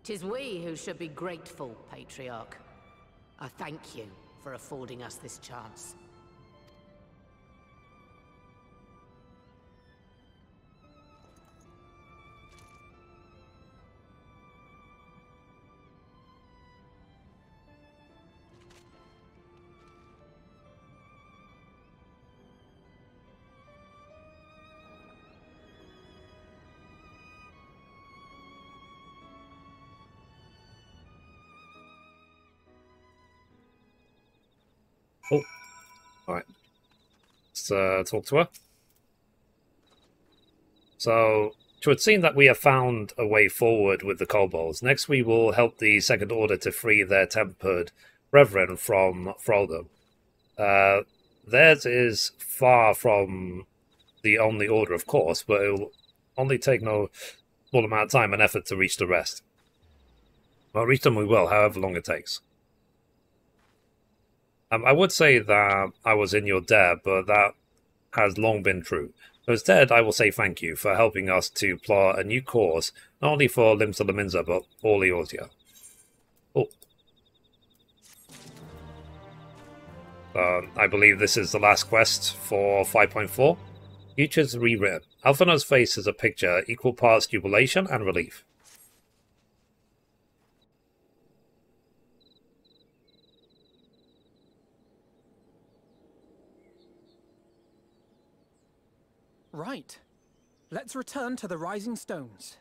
Tis we who should be grateful, Patriarch. I thank you for affording us this chance. Oh, alright. Let's talk to her. So, it would seem that we have found a way forward with the kobolds. Next we will help the Second Order to free their tempered brethren from thraldom. Theirs is far from the only order, of course, but it will only take no small amount of time and effort to reach the rest. Well, reach them we will, however long it takes. I would say that I was in your debt, but that has long been true. So instead, I will say thank you for helping us to plot a new course, not only for Limsa Laminza, but all Eorzea. Oh. I believe this is the last quest for 5.4. Futures Rewritten. Alphinaud's face is a picture, equal parts jubilation and relief. Right. Let's return to the Rising Stones.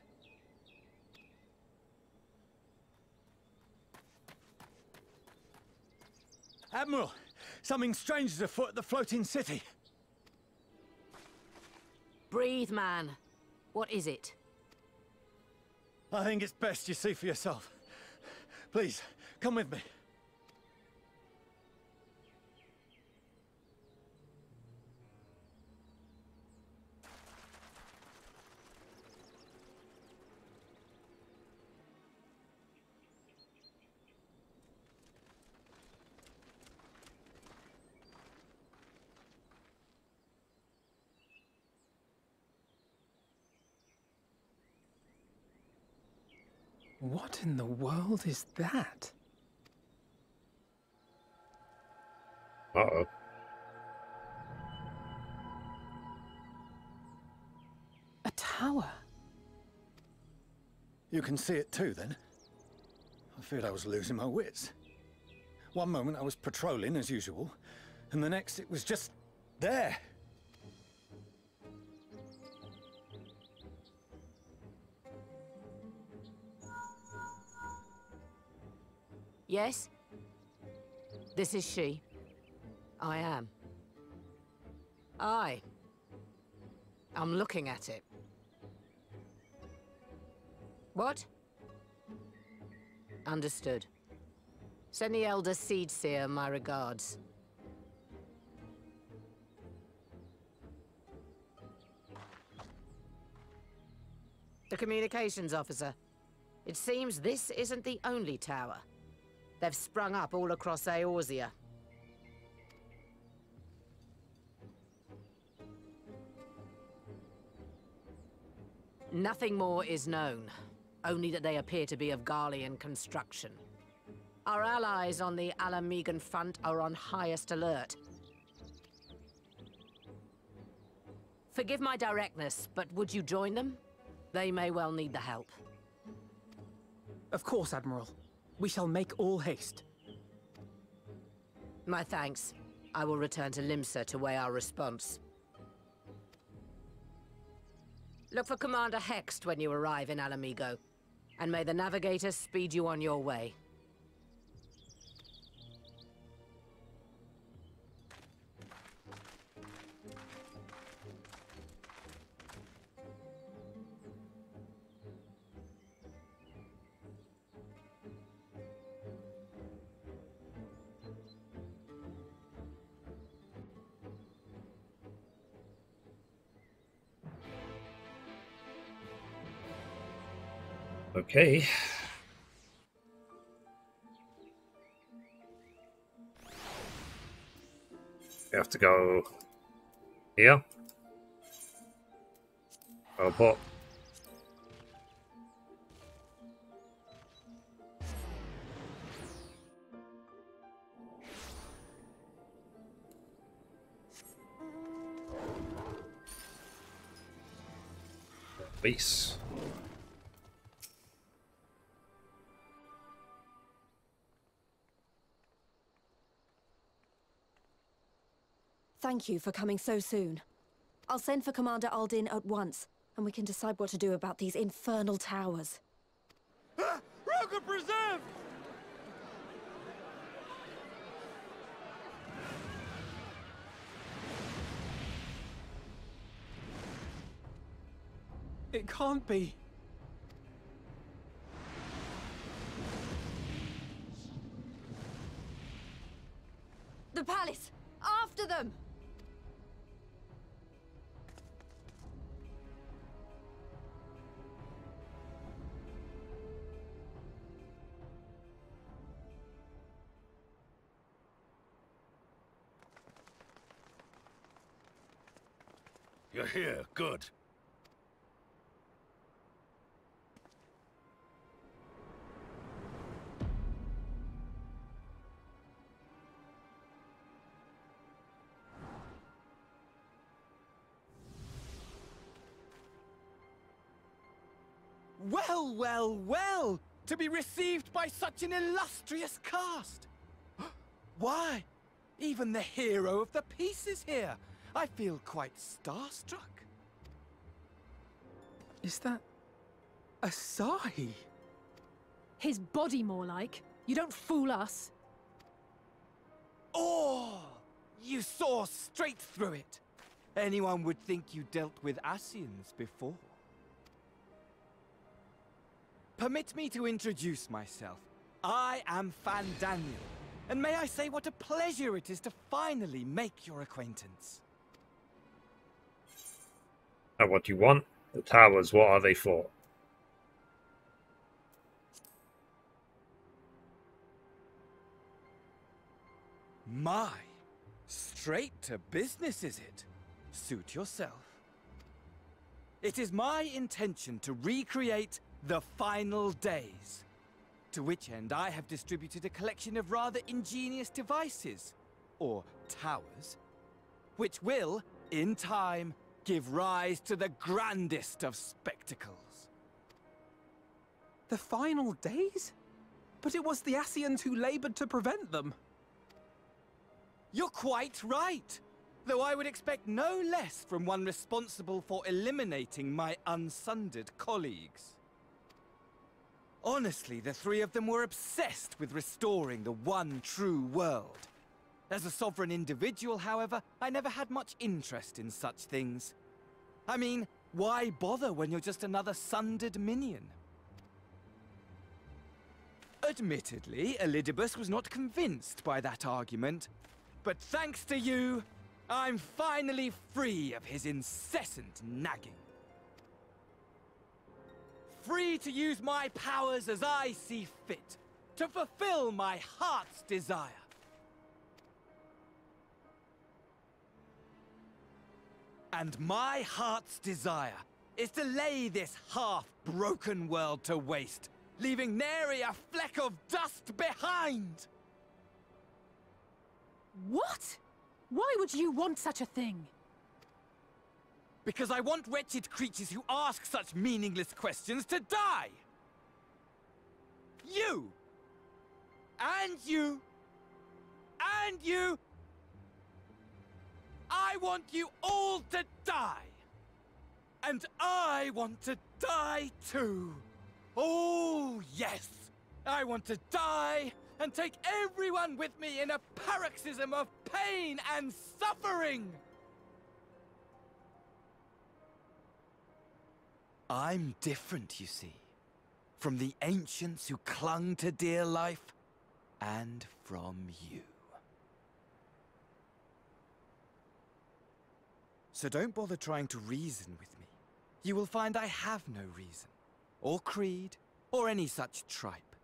Admiral, something strange is afoot at the floating city. Breathe, man. What is it? I think it's best you see for yourself. Please, come with me. What in the world is that? Uh-oh. A tower? You can see it too, then? I feared I was losing my wits. One moment I was patrolling as usual, and the next it was just there. Yes? This is she. I am. I'm looking at it. What? Understood. Send the Elder Seedseer my regards. The communications officer. It seems this isn't the only tower. They've sprung up all across Eorzea. Nothing more is known, only that they appear to be of Garlean construction. Our allies on the Alamegan front are on highest alert. Forgive my directness, but would you join them? They may well need the help. Of course, Admiral. We shall make all haste. My thanks. I will return to Limsa to weigh our response. Look for Commander Hext when you arrive in Alamigo, and may the Navigator speed you on your way. Okay. We have to go here. Oh, port. Peace. Thank you for coming so soon. I'll send for Commander Aldin at once, and we can decide what to do about these infernal towers. Roca Preserve! It can't be. The palace! After them! You're here, good. Well, well, well! To be received by such an illustrious cast! Why? Even the hero of the piece is here! I feel quite starstruck. Is that... Asahi? His body, more like. You don't fool us. Oh! You saw straight through it! Anyone would think you dealt with Asians before. Permit me to introduce myself. I am Fandaniel, and may I say what a pleasure it is to finally make your acquaintance. And what do you want? The towers, what are they for? My, straight to business is it? Suit yourself. It is my intention to recreate the final days. To which end I have distributed a collection of rather ingenious devices, or towers, which will, in time, give rise to the grandest of spectacles. The final days? But it was the Ascians who labored to prevent them. You're quite right, though I would expect no less from one responsible for eliminating my unsundered colleagues. Honestly, the three of them were obsessed with restoring the one true world. As a sovereign individual, however, I never had much interest in such things. I mean, why bother when you're just another sundered minion? Admittedly, Elidibus was not convinced by that argument, but thanks to you, I'm finally free of his incessant nagging. Free to use my powers as I see fit, to fulfill my heart's desire. And my heart's desire is to lay this half-broken world to waste, leaving nary a fleck of dust behind! What? Why would you want such a thing? Because I want wretched creatures who ask such meaningless questions to die! You! And you! And you! I want you all to die! And I want to die too! Oh, yes! I want to die and take everyone with me in a paroxysm of pain and suffering! I'm different, you see, from the ancients who clung to dear life, and from you. So don't bother trying to reason with me. You will find I have no reason, or creed, or any such tripe.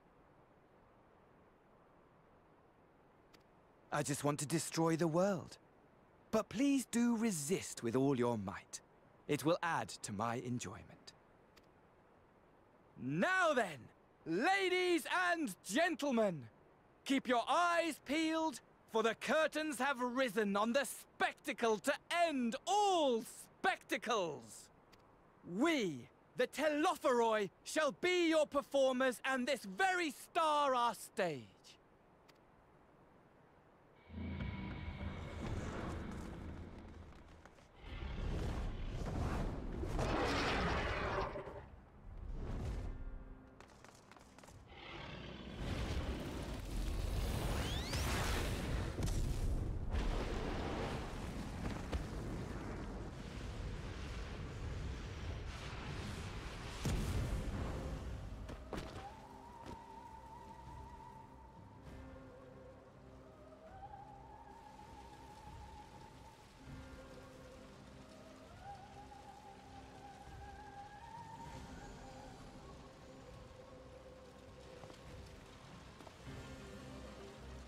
I just want to destroy the world. But please do resist with all your might. It will add to my enjoyment. Now then, ladies and gentlemen, keep your eyes peeled, for the curtains have risen on the spectacle to end all spectacles. We, the Telophoroi, shall be your performers and this very star our stage.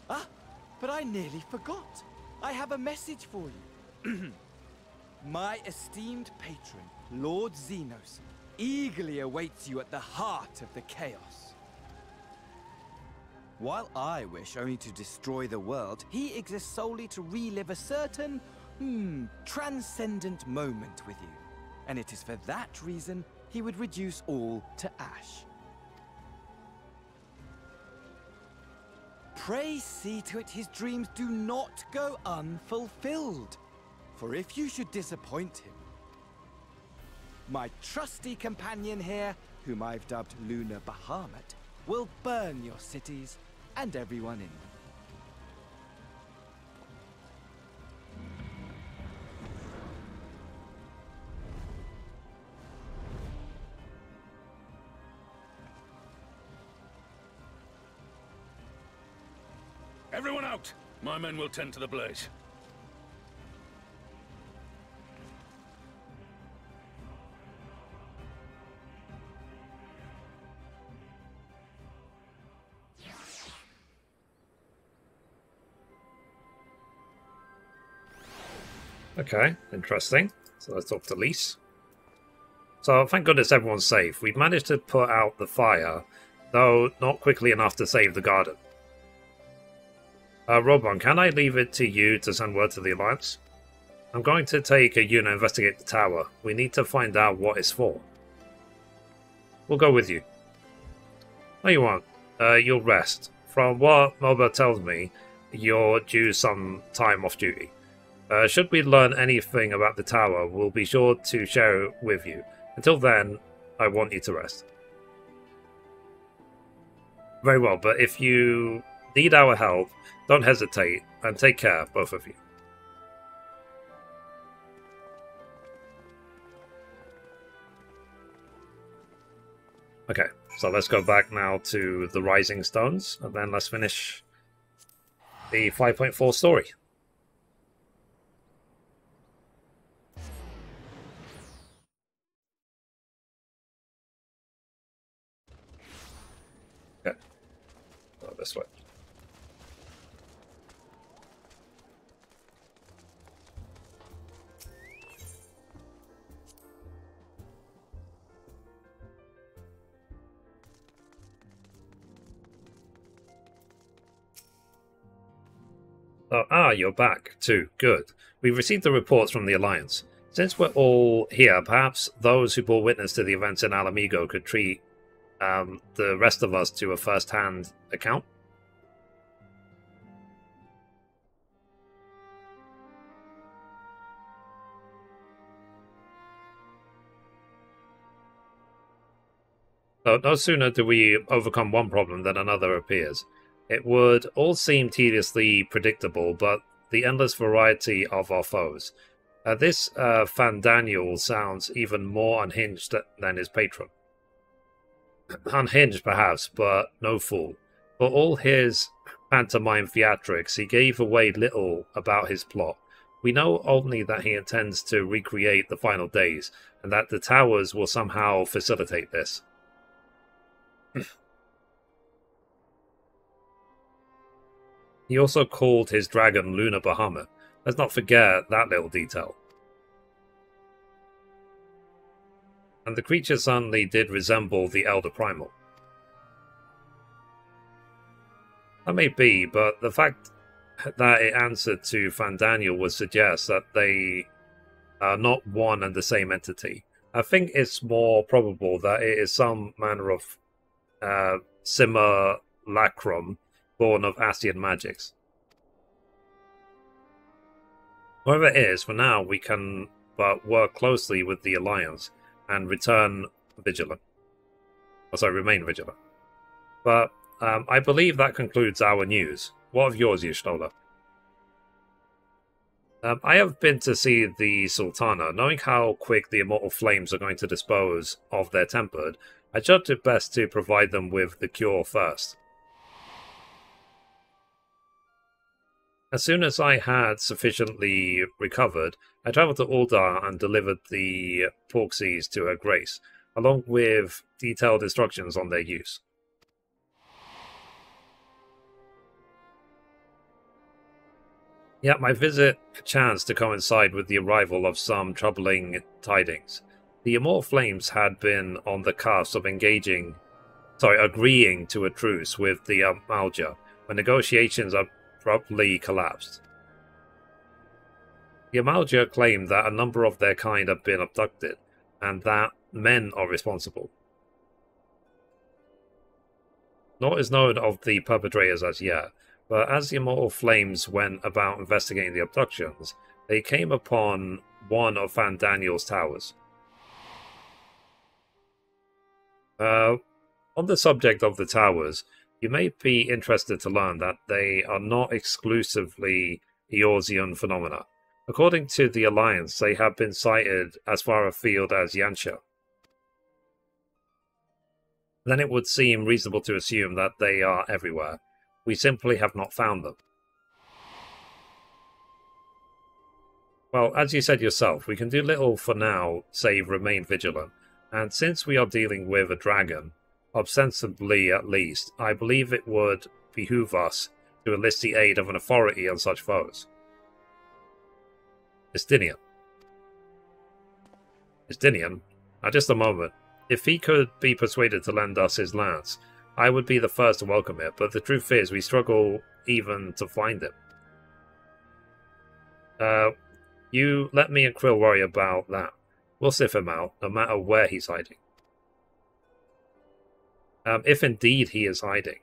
Ah, but I nearly forgot. I have a message for you. My esteemed patron, Lord Xenos, eagerly awaits you at the heart of the chaos. While I wish only to destroy the world, he exists solely to relive a certain, transcendent moment with you. And it is for that reason he would reduce all to ash. Pray see to it his dreams do not go unfulfilled. For if you should disappoint him, my trusty companion here, whom I've dubbed Lunar Bahamut, will burn your cities and everyone in them. Everyone out! My men will tend to the blaze. Okay, interesting. So let's talk to Lise. So thank goodness everyone's safe. We've managed to put out the fire, though not quickly enough to save the garden. Robon, can I leave it to you to send word to the Alliance? I'm going to take a unit and investigate the tower. We need to find out what it's for. We'll go with you. No, you won't. You'll rest. From what Moba tells me, you're due some time off duty. Should we learn anything about the tower, we'll be sure to share it with you. Until then, I want you to rest. Very well, but if you need our help, don't hesitate, and take care, both of you. Okay, so let's go back now to the Rising Stones, and then let's finish the 5.4 story. Okay, go this way. Oh, you're back, too. Good. We've received the reports from the Alliance. Since we're all here, perhaps those who bore witness to the events in Alamigo could treat the rest of us to a first-hand account? So, no sooner do we overcome one problem than another appears. It would all seem tediously predictable, but the endless variety of our foes. This Fandaniel sounds even more unhinged than his patron. Unhinged, perhaps, but no fool. For all his pantomime theatrics, he gave away little about his plot. We know only that he intends to recreate the final days, and that the towers will somehow facilitate this. He also called his dragon Lunar Bahamut. Let's not forget that little detail. And the creature certainly did resemble the Elder Primal. That may be, but the fact that it answered to Fandaniel would suggest that they are not one and the same entity. I think it's more probable that it is some manner of simulacrum born of Asian magics. Whatever it is, for now we can but work closely with the Alliance and remain vigilant. But I believe that concludes our news. What of yours, Yushnola? I have been to see the Sultana. Knowing how quick the immortal flames are going to dispose of their tempered, I judged it best to provide them with the cure first. As soon as I had sufficiently recovered, I travelled to Uldar and delivered the Porxies to her grace, along with detailed instructions on their use. Yet my visit chanced to coincide with the arrival of some troubling tidings. The immortal flames had been on the cusp of agreeing to a truce with the Amalja, when negotiations abruptly collapsed. The Amalja claimed that a number of their kind have been abducted, and that men are responsible. Naught is known of the perpetrators as yet, but as the Immortal Flames went about investigating the abductions, they came upon one of Fandaniel's towers. On the subject of the towers, you may be interested to learn that they are not exclusively Eorzean phenomena. According to the Alliance, they have been sighted as far afield as Yansha. Then it would seem reasonable to assume that they are everywhere. We simply have not found them. Well, as you said yourself, we can do little for now, save remain vigilant. And since we are dealing with a dragon, ostensibly at least, I believe it would behoove us to enlist the aid of an authority on such foes. Estinian. Estinian? Now just a moment. If he could be persuaded to lend us his lance, I would be the first to welcome it, but the truth is we struggle even to find him. You let me and Krill worry about that. We'll sift him out, no matter where he's hiding. If indeed he is hiding,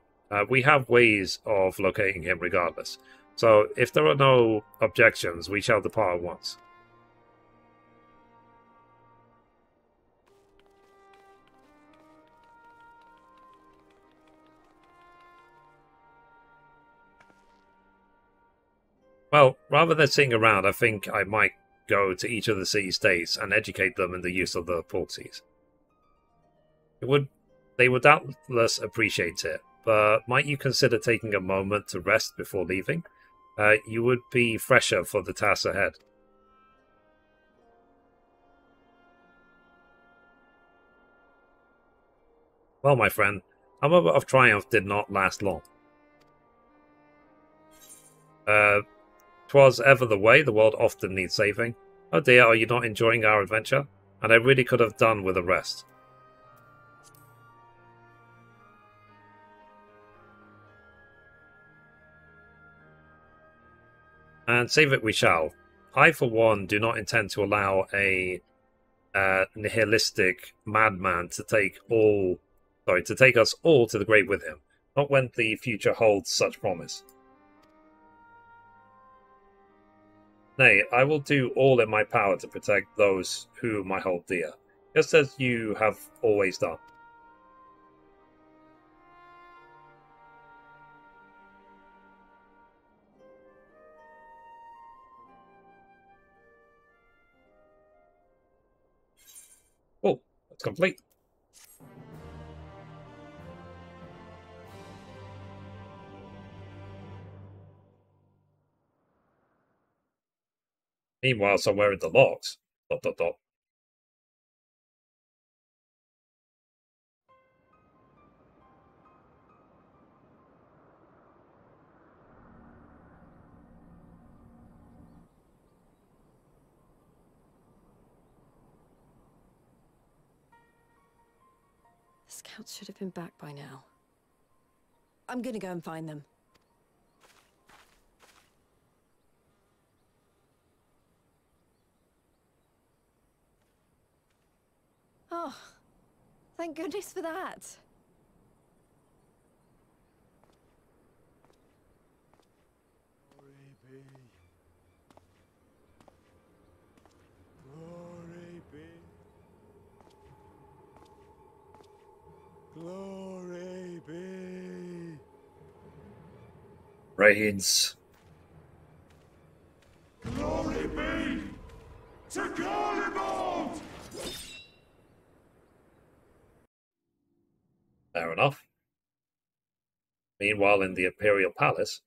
we have ways of locating him regardless. So if there are no objections, we shall depart at once. Well, rather than sitting around, I think I might go to each of the city-states and educate them in the use of the portsies. They would doubtless appreciate it, but might you consider taking a moment to rest before leaving? You would be fresher for the task ahead. Well, my friend, our moment of triumph did not last long. 'Twas ever the way, the world often needs saving. Oh dear, are you not enjoying our adventure? And I really could have done with a rest. And save it we shall. I, for one, do not intend to allow a nihilistic madman to take us all to the grave with him. Not when the future holds such promise. Nay, I will do all in my power to protect those whom I hold dear, just as you have always done. Oh, that's complete. Meanwhile, somewhere in the logs. ... The scouts should have been back by now. I'm gonna go and find them. Oh, thank goodness for that. Glory be. Glory be. Raids. Glory be to Garibald! Fair enough. Meanwhile, in the Imperial Palace.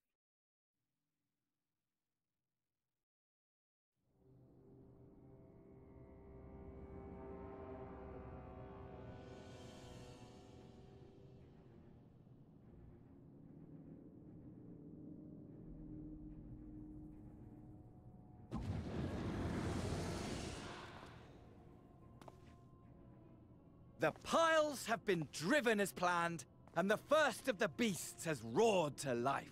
The piles have been driven as planned, and the first of the beasts has roared to life.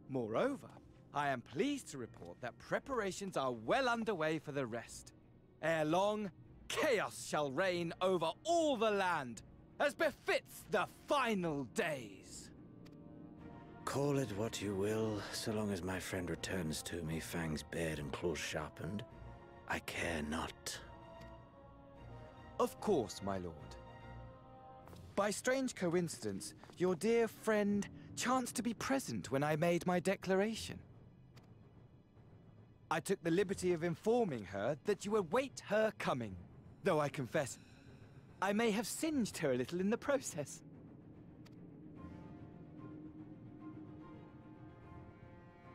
Moreover, I am pleased to report that preparations are well underway for the rest. Ere long, chaos shall reign over all the land, as befits the final days. Call it what you will, so long as my friend returns to me, fangs bared and claws sharpened. I care not. Of course, my lord. By strange coincidence, your dear friend chanced to be present when I made my declaration. I took the liberty of informing her that you await her coming, though I confess, I may have singed her a little in the process.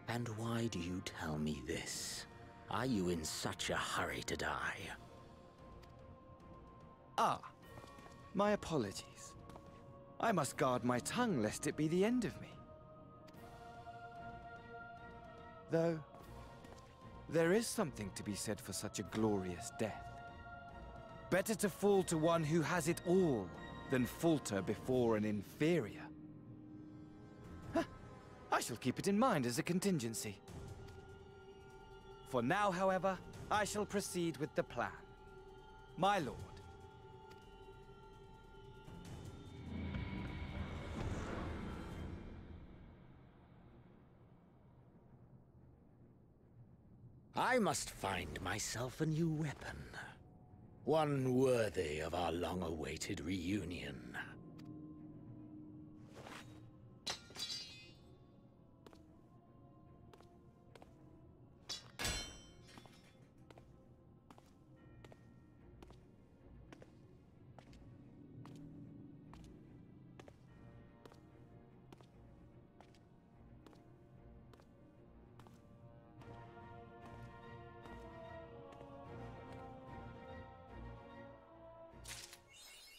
And why do you tell me this? Are you in such a hurry to die? Ah, my apologies. I must guard my tongue lest it be the end of me. Though, there is something to be said for such a glorious death. Better to fall to one who has it all than falter before an inferior. Huh. I shall keep it in mind as a contingency. For now, however, I shall proceed with the plan. My lord. I must find myself a new weapon. One worthy of our long-awaited reunion.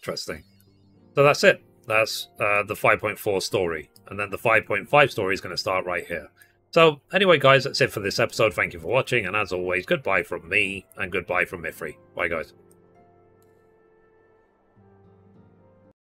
Interesting. So that's it. That's the 5.4 story. And then the 5.5 story is going to start right here. So anyway, guys, that's it for this episode. Thank you for watching. And as always, goodbye from me and goodbye from Mithrie. Bye, guys.